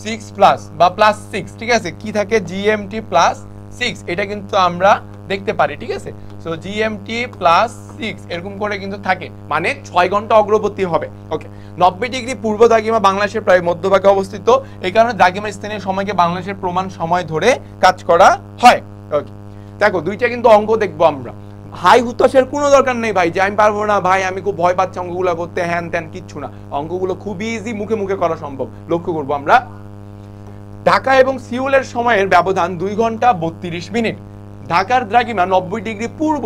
Speaker 1: 6+ বা +6, ঠিক আছে? কি থাকে? জিএমটি +6, এটা কিন্তু আমরা দেখতে পারি, ঠিক আছে? সো জিএমটি +6 এরকম করে কিন্তু থাকে, মানে 6 ঘন্টা অগ্রবর্তী হবে। ওকে, 90 ডিগ্রি পূর্ব দ্রাঘিমা বাংলাদেশের প্রায় মধ্যভাগে অবস্থিত, এই কারণে দ্রাঘিমা স্থানীয় সময়কে বাংলাদেশের প্রমাণ সময় ধরে কাজ করা হয়। ওকে, দেখো 2টা কিন্তু অঙ্ক দেখবো আমরা। হাই হুতাশের কোনো দরকার নেই ভাই, যে আমি পারবো না ভাই, আমি খুব ভয় পাচ্ছি অঙ্কগুলো করতে, হ্যান ত্যান, কিচ্ছু না। অঙ্কগুলো খুবই ইজি, মুখে মুখে করা সম্ভব। লক্ষ্য করবো আমরা, ঢাকা এবং সিউলের সময়ের ব্যবধান 2 ঘন্টা 32 মিনিট। ঢাকার দ্রাঘিমা 90 ডিগ্রি পূর্ব,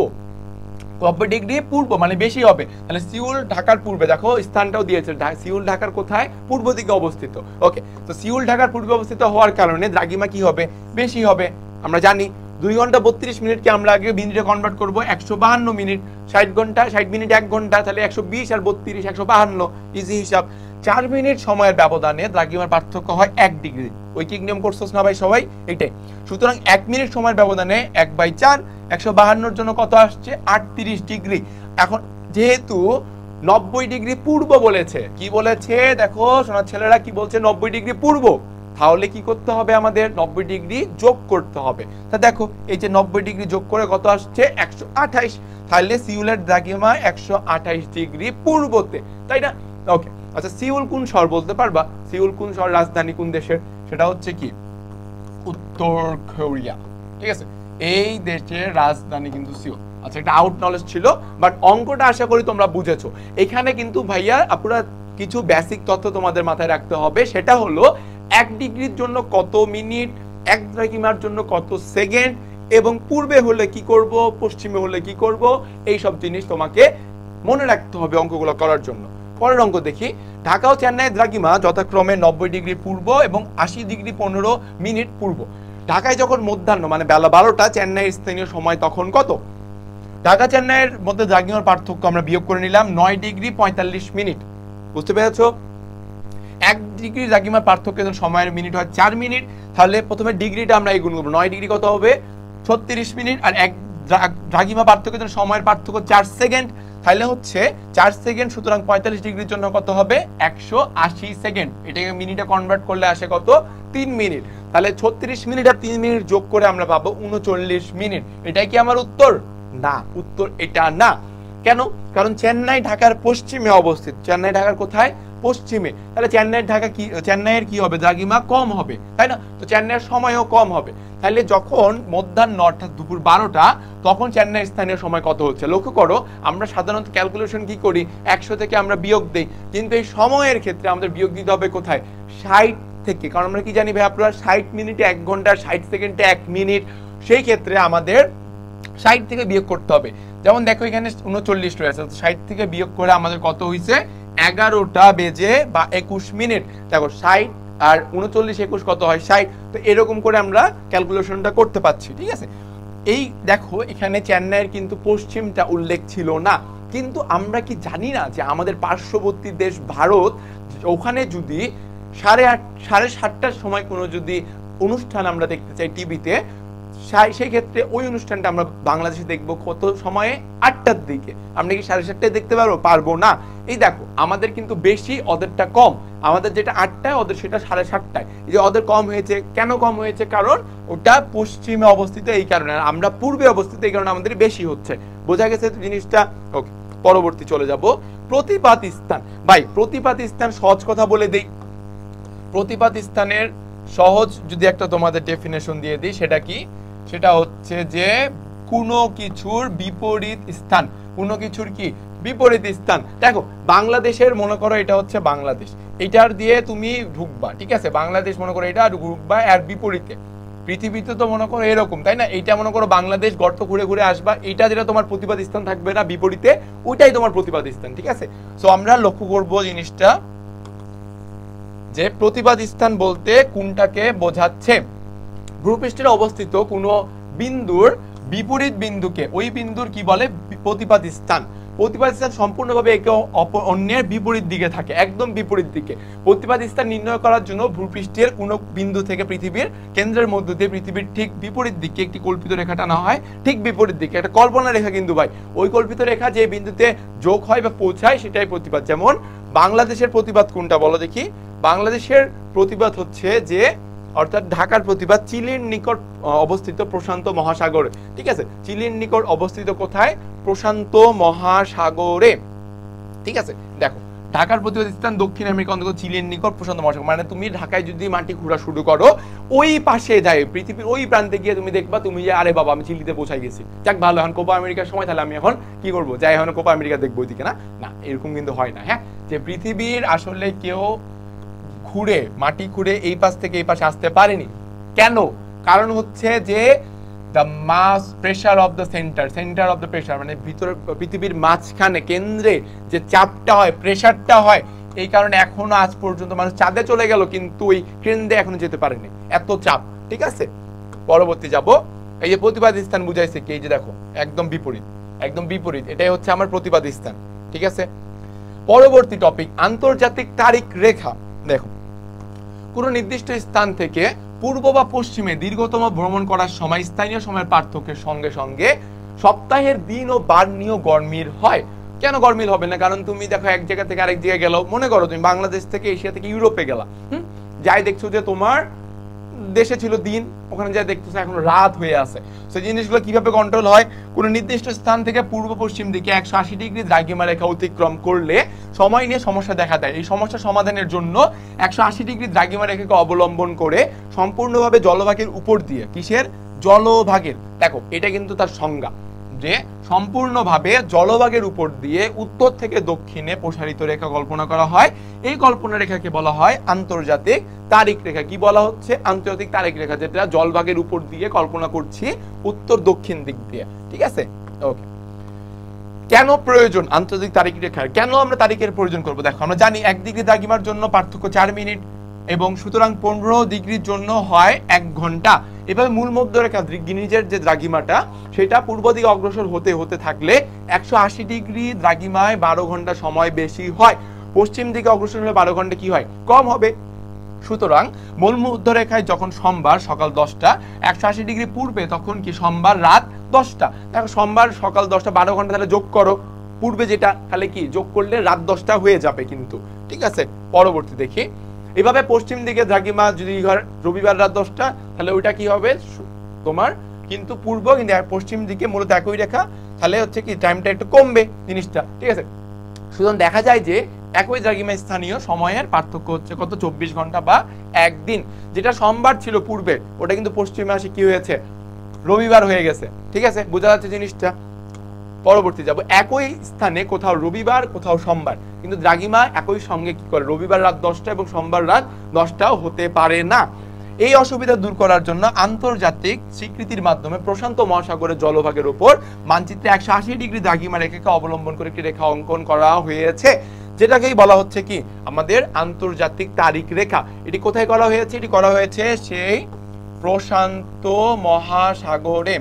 Speaker 1: 90 ডিগ্রি পূর্ব মানে বেশি হবে, তাহলে সিউল ঢাকার পূর্বে, দেখো স্থানটাও দিয়েছে, সিউল ঢাকার কোথায়? পূর্ব দিকে অবস্থিত। ওকে, তো সিউল ঢাকার পূর্বে অবস্থিত হওয়ার কারণে দ্রাঘিমা কি হবে? বেশি হবে। আমরা জানি 2 ঘন্টা 32 মিনিটকে আমরা আগে মিনিটে কনভার্ট করবো, 152 মিনিট। 60 ঘন্টা 60 মিনিট 1 ঘন্টা, তাহলে 120 আর 32 152, ইজি হিসাব। 4 মিনিট সময়ের ব্যবধানে দ্রাঘিমার পার্থক্য হয় 1 ডিগ্রি। ঐকিক নিয়ম করছোস না ভাই সবাই? এটাই। সুতরাং 1 মিনিট সময়ের ব্যবধানে 1/4, 152 জন্য কত আসছে? 38 ডিগ্রি। এখন যেহেতু 90 ডিগ্রি পূর্ব বলেছে, কি বলেছে দেখো সোনার ছেলেরা, কি বলছে? 90 ডিগ্রি পূর্ব, তাহলে কি করতে হবে? আমাদের 90 ডিগ্রি যোগ করতে হবে। তা দেখো এই যে 90 ডিগ্রি যোগ করে কত আসছে? 128। তাহলে সিউলের দ্রাঘিমা 128 ডিগ্রি পূর্বতে, তাই না? ওকে, আচ্ছা সিউল কোন শহর বলতে পারবা? সিউল কোন শহর, রাজধানী কোন দেশের? সেটা হচ্ছে কি? উত্তর কোরিয়া, ঠিক আছে? এই দেশের রাজধানী কিন্তু সিউল। আচ্ছা, এটা আউট নলেজ ছিল, বাট অঙ্কটা আশা করি তোমরা বুঝেছো। এখানে কিন্তু ভাইয়া আপনারা কিছু বেসিক তথ্য তোমাদের মাথায় রাখতে হবে, সেটা হলো 1 ডিগ্রির জন্য কত মিনিট, 1 দ্রাঘিমার জন্য কত সেকেন্ড, এবং পূর্বে হলে কি করব, পশ্চিমে হলে কি করব, এই সব জিনিস তোমাকে মনে রাখতে হবে অঙ্কগুলো করার জন্য। পরের অঙ্ক দেখি। ঢাকা ও চেন্নাইয়ের দ্রাঘিমা যথাক্রমে 90 ডিগ্রি পূর্ব এবং 80 ডিগ্রি 15 মিনিট পূর্ব। ঢাকায় যখন মধ্যাহ্ন মানে বেলা 12টা, চেন্নাইয়ের স্থানীয় সময় তখন কত? ঢাকা চেন্নাইয়ের মধ্যে দ্রাঘিমার পার্থক্য আমরা বিয়োগ করে নিলাম 9 ডিগ্রি 45 মিনিট। বুঝতে পেরেছো? 1 ডিগ্রি দ্রাঘিমার পার্থক্যের সময়ের মিনিট হয় 4 মিনিট। তাহলে প্রথমে ডিগ্রিটা আমরা গুণ করব, 9 ডিগ্রি কত হবে? 36 মিনিট, আর 1 দ্রাঘিমা পার্থক্যের সময়ের পার্থক্য 4 সেকেন্ড, তাহলে হচ্ছে 4 সেকেন্ড। সুতরাং 45 ডিগ্রির জন্য কত হবে? 180 সেকেন্ড। এটাকে মিনিটে কনভার্ট করলে আসে কত? 3 মিনিট। তাহলে 36 মিনিট আর 3 মিনিট যোগ করে আমরা পাবো 39 মিনিট। এটাই কি আমার উত্তর? না, উত্তর এটা না। কেন? কারণ চেন্নাই ঢাকার পশ্চিমে অবস্থিত। চেন্নাই ঢাকার কোথায়? পশ্চিমে। তাহলে চেন্নাইয়ের কি হবে? দ্রাঘিমা কম হবে, তাই না? তো চেন্নাইয়ের সময়ও কম হবে। তাহলে যখন মধ্যাহ্ন অর্থাৎ দুপুর 12টা, তখন চেন্নাইয়ের স্থানীয় সময় কত হচ্ছে? লক্ষ্য করো, আমরা সাধারণত ক্যালকুলেশন কি করি? 100 থেকে আমরা বিয়োগ দেই, কিন্তু এই সময়ের ক্ষেত্রে আমাদের বিয়োগ দিতে হবে কোথায়? 60 থেকে। কারণ আমরা কি জানি ভাই, আপনারা 60 মিনিটে 1 ঘন্টা, 60 সেকেন্ডে 1 মিনিট, সেই ক্ষেত্রে আমাদের 60 থেকে বিয়োগ করতে হবে। যেমন দেখো এখানে 39 রয়েছে, 60 থেকে বিয়োগ করে আমাদের কত হয়েছে? 11টা বেজে বা 21 মিনিট। দেখো 60 আর 39 21 কত হয়? 60। তো এরকম করে আমরা ক্যালকুলেশনটা করতে পারছি, ঠিক আছে? এই দেখো এখানে চেন্নাইয়ের কিন্তু পশ্চিমটা উল্লেখ ছিল না, কিন্তু আমরা কি জানি না যে আমাদের পার্শ্ববর্তী দেশ ভারত, ওখানে যদি 8:30 সাড়ে 7টার সময় কোনো যদি অনুষ্ঠান আমরা দেখতে চাই টিভিতে, সেই ক্ষেত্রে ওই অনুষ্ঠানটা আমরা বাংলাদেশে দেখবো কত সময়ে? 8টার দিকে। আমরা কি 7:30টায় দেখতে পারবো না। এই দেখো আমাদের কিন্তু বেশি, ওদেরটা কম। আমাদের যেটা 8টায়, ওদের সেটা 7:30টায়। এই যে ওদের কম হয়েছে, কেন কম হয়েছে? কারণ ওটা পশ্চিমে অবস্থিত, এই কারণে। আমরা পূর্বে অবস্থিত, এই কারণে আমাদের বেশি হচ্ছে। বোঝা গেছে জিনিসটা? ওকে, পরবর্তী চলে যাব। প্রতিপাত স্থান। ভাই প্রতিপাত স্থান সহজ কথা বলে দেই। প্রতিপাত স্থানের সহজ যদি একটা তোমাদের ডেফিনেশন দিয়ে দিই, সেটা কি? সেটা হচ্ছে যে কোনো কিছুর বিপরীত স্থান। কোনো কিছুর কি বিপরীত স্থান। দেখো বাংলাদেশের মনে করো এটা হচ্ছে বাংলাদেশ, এটার দিয়ে তুমি ঢুকবা, ঠিক আছে? বাংলাদেশ মনে করো এটা ঢুকবা, এর বিপরীতে পৃথিবীতে তো মনে করো এরকম, তাই না? এইটা মনে করো বাংলাদেশ, গর্ত ঘুরে ঘুরে আসবা, এটা যেটা তোমার প্রতিপাদ স্থান থাকবে না বিপরীতে, ওইটাই তোমার প্রতিপাদ স্থান, ঠিক আছে? সো আমরা লক্ষ্য করবো জিনিসটা যে প্রতিপাদ স্থান বলতে কোনটাকে বোঝাচ্ছে? ভূপৃষ্ঠের অবস্থিত কোনো বিন্দুর বিপরীত বিন্দুকে, ওই বিন্দুর কি বলে? প্রতিপাদ স্থান। প্রতিপাদ স্থান সম্পূর্ণভাবে একে অন্যের বিপরীত দিকে থাকে, একদম বিপরীত দিকে। প্রতিপাদ স্থান নির্ণয় করার জন্য ভূপৃষ্ঠের কোনো বিন্দু থেকে পৃথিবীর কেন্দ্রের মধ্য দিয়ে পৃথিবীর ঠিক বিপরীত দিকে একটি কল্পিত রেখা টানা হয়, ঠিক বিপরীত দিকে। একটা কল্পনা রেখা কিন্তু ভাই, ওই কল্পিত রেখা যে বিন্দুতে যোগ হয় বা পৌঁছায় সেটাই প্রতিপাদ। যেমন বাংলাদেশের প্রতিপাদ কোনটা বলো দেখি? বাংলাদেশের প্রতিপাদ হচ্ছে যে, অর্থাৎ ঢাকার প্রতিপাদ চিলির নিকট অবস্থিত প্রশান্ত মহাসাগরে, ঠিক আছে? চিলির নিকট অবস্থিত কোথায়? প্রশান্ত মহাসাগরে, ঠিক আছে? দেখো ঢাকার প্রতিপাদ স্থান দক্ষিণ আমেরিকা অন্তর্গত চিলির নিকট প্রশান্ত মহাসাগর। মানে তুমি ঢাকায় যদি মাটি ঘোরা শুরু করো, ওই পাশে যায় পৃথিবীর ওই প্রান্তে গিয়ে তুমি দেখবা তুমি যে আরে বাবা আমি চিলিতে পৌঁছাই গেছি। যাক ভালো, এখন কোপা আমেরিকার সময়, তাহলে আমি এখন কি করবো? যাই এখন কোপা আমেরিকা দেখবো ওইদিকে, না না, এরকম কিন্তু হয় না। হ্যাঁ, যে পৃথিবীর আসলে কেউ ঘুরে মাটি ঘুরে এই পাশ থেকে এই পাশে আসতে পারেনি। কেন? কারণ হচ্ছে যে the mass pressure of the centre of the pressure, মানে ভিতরে পৃথিবীর মাঝখানে কেন্দ্রে যে চাপটা হয়, প্রেসারটা হয়, এই কারণে এখনো আজ পর্যন্ত মানুষ চাঁদে চলে গেল কিন্তু ওই কেন্দ্রে এখনো যেতে পারেনি, এত চাপ, ঠিক আছে? পরবর্তী যাব। এই যে প্রতিপাদ স্থান বুঝাইছে কি? এই যে দেখো একদম বিপরীত, একদম বিপরীত, এটাই হচ্ছে আমার প্রতিপাদ স্থান, ঠিক আছে? পরবর্তী টপিক, আন্তর্জাতিক তারিখ রেখা। দেখো কোন নির্দিষ্ট স্থান থেকে পূর্ব বা পশ্চিমে দীর্ঘতম ভ্রমণ করার সময় স্থানীয় সময়ের পার্থক্যের সঙ্গে সঙ্গে সপ্তাহের দিন ও বার নিয়েও গরমিল হয়। কেন গরমিল হবে না? কারণ তুমি দেখো এক জায়গা থেকে আরেক জায়গায় গেল, মনে করো তুমি বাংলাদেশ থেকে এশিয়া থেকে ইউরোপে গেলা, যাই দেখছো যে তোমার দেশে ছিল দিন, ওখানে যা দেখতেছে এখন রাত হয়ে আছে। সেই জিনিসগুলো কিভাবে কন্ট্রোল হয়? কোন নির্দিষ্ট স্থান থেকে পূর্ব পশ্চিম দিকে 180 ডিগ্রি দ্রাঘিমা রেখা অতিক্রম করলে সময় নিয়ে সমস্যা দেখা দেয়। এই সমস্যা সমাধানের জন্য 180 ডিগ্রি দ্রাঘিমা রেখাকে অবলম্বন করে সম্পূর্ণভাবে জলভাগের উপর দিয়ে, কিসের? জলভাগের। দেখো এটা কিন্তু তার সংজ্ঞা, যে সম্পূর্ণভাবে জলভাগের উপর দিয়ে উত্তর থেকে দক্ষিণে প্রসারিত রেখা কল্পনা করা হয়। এই কল্পনা রেখাকে বলা হয় আন্তর্জাতিক তারিখ রেখা। কি বলা হচ্ছে? আন্তর্জাতিক তারিখ রেখা, যেটা জলভাগের উপর দিয়ে কল্পনা করছি উত্তর দক্ষিণ দিক দিয়ে, ঠিক আছে? ওকে, কেন প্রয়োজন আন্তর্জাতিক তারিখ রেখার? কেন আমরা তারিখের প্রয়োজন করব? দেখো আমরা জানি 1 ডিগ্রি দ্রাঘিমার জন্য পার্থক্য 4 মিনিট, এবং সুতরাং 15 ডিগ্রির জন্য হয় 1 ঘন্টা। এভাবে মূল মধ্যরেখা গ্রিনিচের যে দ্রাঘিমাটা, সেটা পূর্ব দিকে অগ্রসর হতে হতে থাকলে 180 ডিগ্রি দ্রাঘিমায় 12 ঘন্টা সময় বেশি হয়। পশ্চিম দিকে অগ্রসর হলে 12 ঘন্টা কি হয়? কম হবে। সুতরাং মূল মধ্যরেখায় যখন সোমবার সকাল 10টা 180 ডিগ্রি পূর্বে, তখন কি সোমবার রাত 10টা। দেখো সোমবার সকাল 10টা, 12 ঘন্টা, তাহলে যোগ করো পূর্বে যেটা, তাহলে কি যোগ করলে রাত 10টা হয়ে যাবে কিন্তু, ঠিক আছে? পরবর্তী দেখি, এভাবে পশ্চিম দিকে দ্রাঘিমা যদি রবিবার রাত 10টা, তাহলে ওইটা কি হবে তোমার কিন্তু পূর্ব, কিন্তু পশ্চিম দিকে মূলত একই রেখা, তাহলে হচ্ছে কি টাইমটা একটু কমবে জিনিসটা, ঠিক আছে? সুতরাং দেখা যায় যে একই দ্রাঘিমা স্থানীয় সময়ের পার্থক্য হচ্ছে কত? 24 ঘন্টা বা একদিন। যেটা সোমবার ছিল পূর্বে, ওটা কিন্তু পশ্চিমে আসে কি হয়েছে? রবিবার হয়ে গেছে, ঠিক আছে? বোঝা যাচ্ছে জিনিসটা? পরবর্তী যাব, একই স্থানে কোথাও রবিবার কোথাও সোমবার, কিন্তু দ্রাঘিমা একই সঙ্গে কি করে? রবিবার রাত 10টা এবং সোমবার রাত 10টাও হতে পারে না। এই অসুবিধা দূর করার জন্য আন্তর্জাতিক স্বীকৃতির মাধ্যমে প্রশান্ত মহাসাগরের জলভাগের উপর মানচিত্রে 180 ডিগ্রি দ্রাঘিমা রেখাকে অবলম্বন করে একটি রেখা অঙ্কন করা হয়েছে, যেটাকেই বলা হচ্ছে কি আমাদের আন্তর্জাতিক তারিখ রেখা। এটি কোথায় করা হয়েছে? এটি করা হয়েছে সেই প্রশান্ত মহাসাগরে,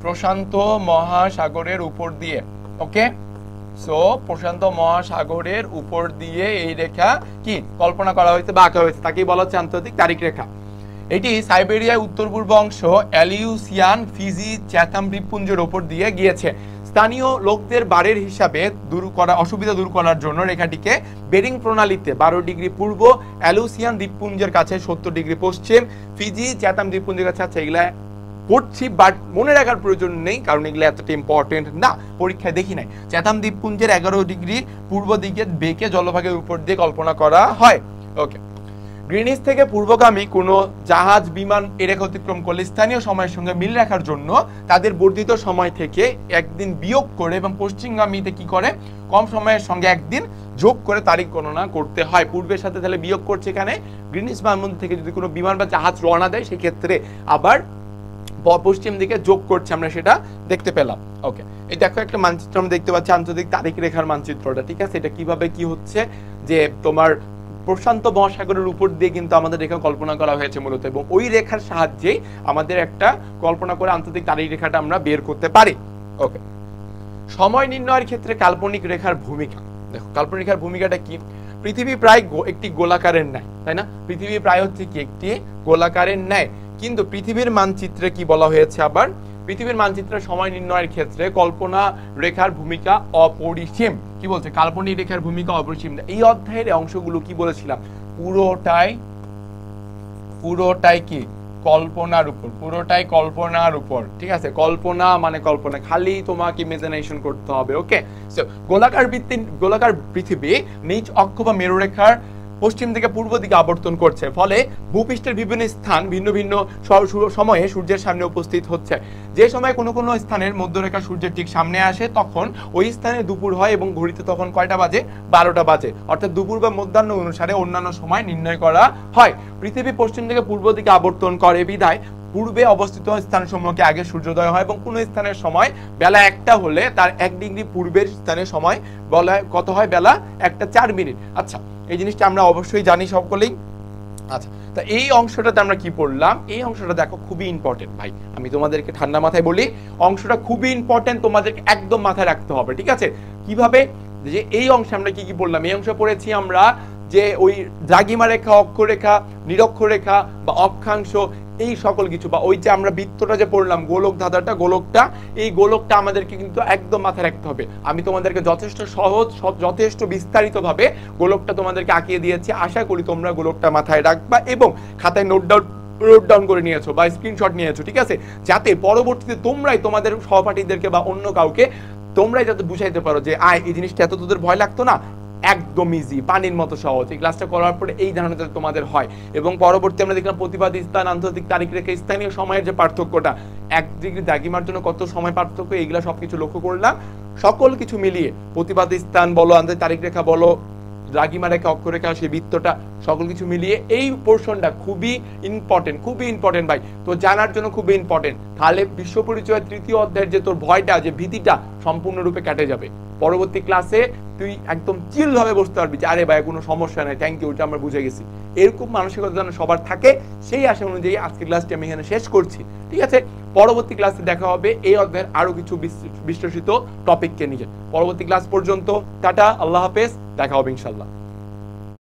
Speaker 1: প্রশান্ত মহাসাগরের উপর দিয়ে। ওকে, সো প্রশান্ত মহাসাগরের উপর দিয়ে এই রেখা কি কল্পনা করা হয়েছে বা আঁকা হয়েছে, তাকেই বলা হচ্ছে আন্তর্জাতিক তারিখ রেখা। এটি সাইবেরিয়ার উত্তর পূর্ব অংশ অ্যালিউসিয়ান ফিজি চ্যাথাম দ্বীপপুঞ্জের ওপর দিয়ে গিয়েছে। স্থানীয় লোকদের বারের হিসাবে অসুবিধা দূর করার জন্য রেখাটিকে বেরিং প্রণালীতে 12 ডিগ্রি পূর্ব, অ্যালিউসিয়ান দ্বীপপুঞ্জের কাছে 70 ডিগ্রি পশ্চিম, ফিজি চ্যাথাম দ্বীপপুঞ্জের কাছে আছে। এগুলা করছি বাট মনে রাখার প্রয়োজন নেই, কারণ এগুলো এতটা ইম্পর্টেন্ট না, পরীক্ষায় দেখি নাই। চ্যাথাম দ্বীপপুঞ্জের 11 ডিগ্রি পূর্ব দিকে বেঁকে জলভাগের উপর দিয়ে কল্পনা করা হয়। ওকে, গ্রিনিচ থেকে পূর্বগামী কোনো জাহাজ বিমান এ রেখা অতিক্রম করলে স্থানীয় সময়ের সঙ্গে মিল রাখার জন্য তাদের বর্ধিত সময় থেকে একদিন বিয়োগ করে এবং পশ্চিমগামীতে কি করে কম সময়ের সঙ্গে একদিন যোগ করে তারিখ গণনা করতে হয়। পূর্বের সাথে তাহলে বিয়োগ করছে এখানে গ্রিনিচ বানমন্দির থেকে যদি কোনো বিমান বা জাহাজ রওনা দেয় সেক্ষেত্রে আবার পশ্চিম দিকে যোগ করছে, আমরা সেটা দেখতে পেলাম। ওকে, এই দেখো একটা মানচিত্র আমরা দেখতে পাচ্ছি, আন্তর্জাতিক তারিখ রেখার মানচিত্রটা, ঠিক আছে। এটা কিভাবে কি হচ্ছে যে তোমার প্রশান্ত মহাসাগরের উপর দিয়ে কিন্তু আমাদের রেখা কল্পনা করা হয়েছে মূলত, এবং ওই রেখার সাহায্যে আমাদের একটা কল্পনা করে আন্তর্জাতিক তারিখ রেখাটা আমরা বের করতে পারি। ওকে, সময় নির্ণয়ের ক্ষেত্রে কাল্পনিক রেখার ভূমিকা। দেখো কাল্পনিক রেখার ভূমিকাটা কি। পৃথিবী প্রায় একটি গোলাকারের ন্যায়, তাই না? পৃথিবী প্রায় হচ্ছে কি একটি গোলাকারের ন্যায়, কিন্তু পৃথিবীর মানচিত্রে কি বলা হয়েছে আবার, পৃথিবীর মানচিত্রে সময় নির্ণয়ের ক্ষেত্রে কল্পনা রেখার ভূমিকা অপরিসীম। কি বলছে? কাল্পনিক রেখার ভূমিকা অপরিসীম। এই অধ্যায়ের অংশগুলো কি বলেছিলাম, পুরোটাই কি কল্পনার উপর, পুরোটাই কল্পনার উপর, ঠিক আছে। কল্পনা মানে কল্পনা, খালি তোমাকে ইমাজিনেশন করতে হবে। ওকে, সো গোলাকার পৃথিবী নিজ অক্ষ বা মেরুরেখার পশ্চিম থেকে পূর্ব দিকে আবর্তন করছে, ফলে ভূপৃষ্ঠের বিভিন্ন স্থান ভিন্ন ভিন্ন সময়ে সূর্যের সামনে উপস্থিত হচ্ছে। যে সময় কোনো কোনো স্থানের মধ্যরেখা সূর্যের ঠিক সামনে আসে তখন ওই স্থানে দুপুর হয় এবং ঘড়িতে তখন কয়টা বাজে? 12টা বাজে। অর্থাৎ দুপুর বা মধ্যাহ্ন অনুসারে অন্যান্য সময় নির্ণয় করা হয়। পৃথিবী পশ্চিম থেকে পূর্ব দিকে আবর্তন করে বিধায় পূর্বে অবস্থিত স্থানসমূহকে আগে সূর্যোদয় হয়, এবং কোন স্থানের সময় বেলা 1টা হলে তার 1 ডিগ্রি পূর্বের স্থানের সময় বলা কত হয়? বেলা 1টা 4 মিনিট। আচ্ছা, এই জিনিসটা আমরা অবশ্যই জানি সকলেই। আচ্ছা, তা এই অংশটাতে আমরা কি পড়লাম? এই অংশটা দেখো খুবই ইম্পর্টেন্ট ভাই, আমি তোমাদেরকে ঠান্ডা মাথায় বলি, অংশটা খুবই ইম্পর্টেন্ট, তোমাদেরকে একদম মাথায় রাখতে হবে, ঠিক আছে? কিভাবে? যে এই অংশে আমরা কি কি পড়লাম? এই অংশে পড়েছি আমরা যে ওই দ্রাঘিমা রেখা, অক্ষরেখা, নিরক্ষরেখা বা অক্ষাংশ, এই সকল কিছু, বা ওই যে আমরা বৃত্তটা যে পড়লাম, গোলক ধাঁধাটা, গোলকটা, এই গোলকটা আমাদেরকে কিন্তু একদম মাথায় রাখতে হবে। আমি তোমাদেরকে যথেষ্ট সহজ, যথেষ্ট বিস্তারিত ভাবে গোলকটা তোমাদেরকে আঁকিয়ে দিয়েছি, আশা করি তোমরা গোলকটা মাথায় রাখবা এবং খাতায় নোট ডাউন করে নিয়েছো বা স্ক্রিনশট নিয়েছো, ঠিক আছে? যাতে পরবর্তীতে তোমরাই তোমাদের সহপাঠীদেরকে বা অন্য কাউকে তোমরাই যাতে বুঝাইতে পারো যে এই জিনিসটা এত তোদের ভয় লাগতো না, একদম ইজি, পানির মতো সহজ। এই ক্লাসটা করার পরে এই ধারণাটা তোমাদের হয়, এবং পরবর্তী আমরা দেখলাম প্রতিবাদ স্থান, আন্তর্জাতিক তারিখ রেখা, স্থানীয় সময়ের যে পার্থক্যটা, 1 ডিগ্রি দ্রাঘিমার জন্য কত সময় পার্থক্য, এইগুলা সবকিছু লক্ষ্য করলাম। সকল কিছু মিলিয়ে প্রতিবাদ স্থান বলো, আন্তর্জাতিক তারিখ রেখা বলো, দ্রাঘিমা রেখা, অক্ষরেখা, সেই বৃত্তটা, সকল কিছু মিলিয়ে এই পোর্শনটা খুবই ইম্পর্টেন্ট ভাই, তো জানার জন্য খুবই ইম্পর্টেন্ট। তাহলে বিশ্ব পরিচয়ের 3য় অধ্যায়ের যে তোর ভয়টা, যে ভীতিটা সম্পূর্ণরূপে কেটে যাবে। পরবর্তী ক্লাসে তুই একদম চিল ভাবে বসতে পারবি যে আরে ভাই কোনো সমস্যা নাই, থ্যাংক ইউ, এটা আমরা বুঝে গেছি। এরকম মানসিকতা যেন সবার থাকে, সেই আশা অনুযায়ী আজকের ক্লাসটি আমি এখানে শেষ করছি, ঠিক আছে? পরবর্তী ক্লাসে দেখা হবে এই অধ্যায়ের আরো কিছু বিশ্লেষিত টপিককে নিয়ে। পরবর্তী ক্লাস পর্যন্ত টাটা, আল্লাহ হাফেজ, দেখা হবে ইনশাল্লাহ।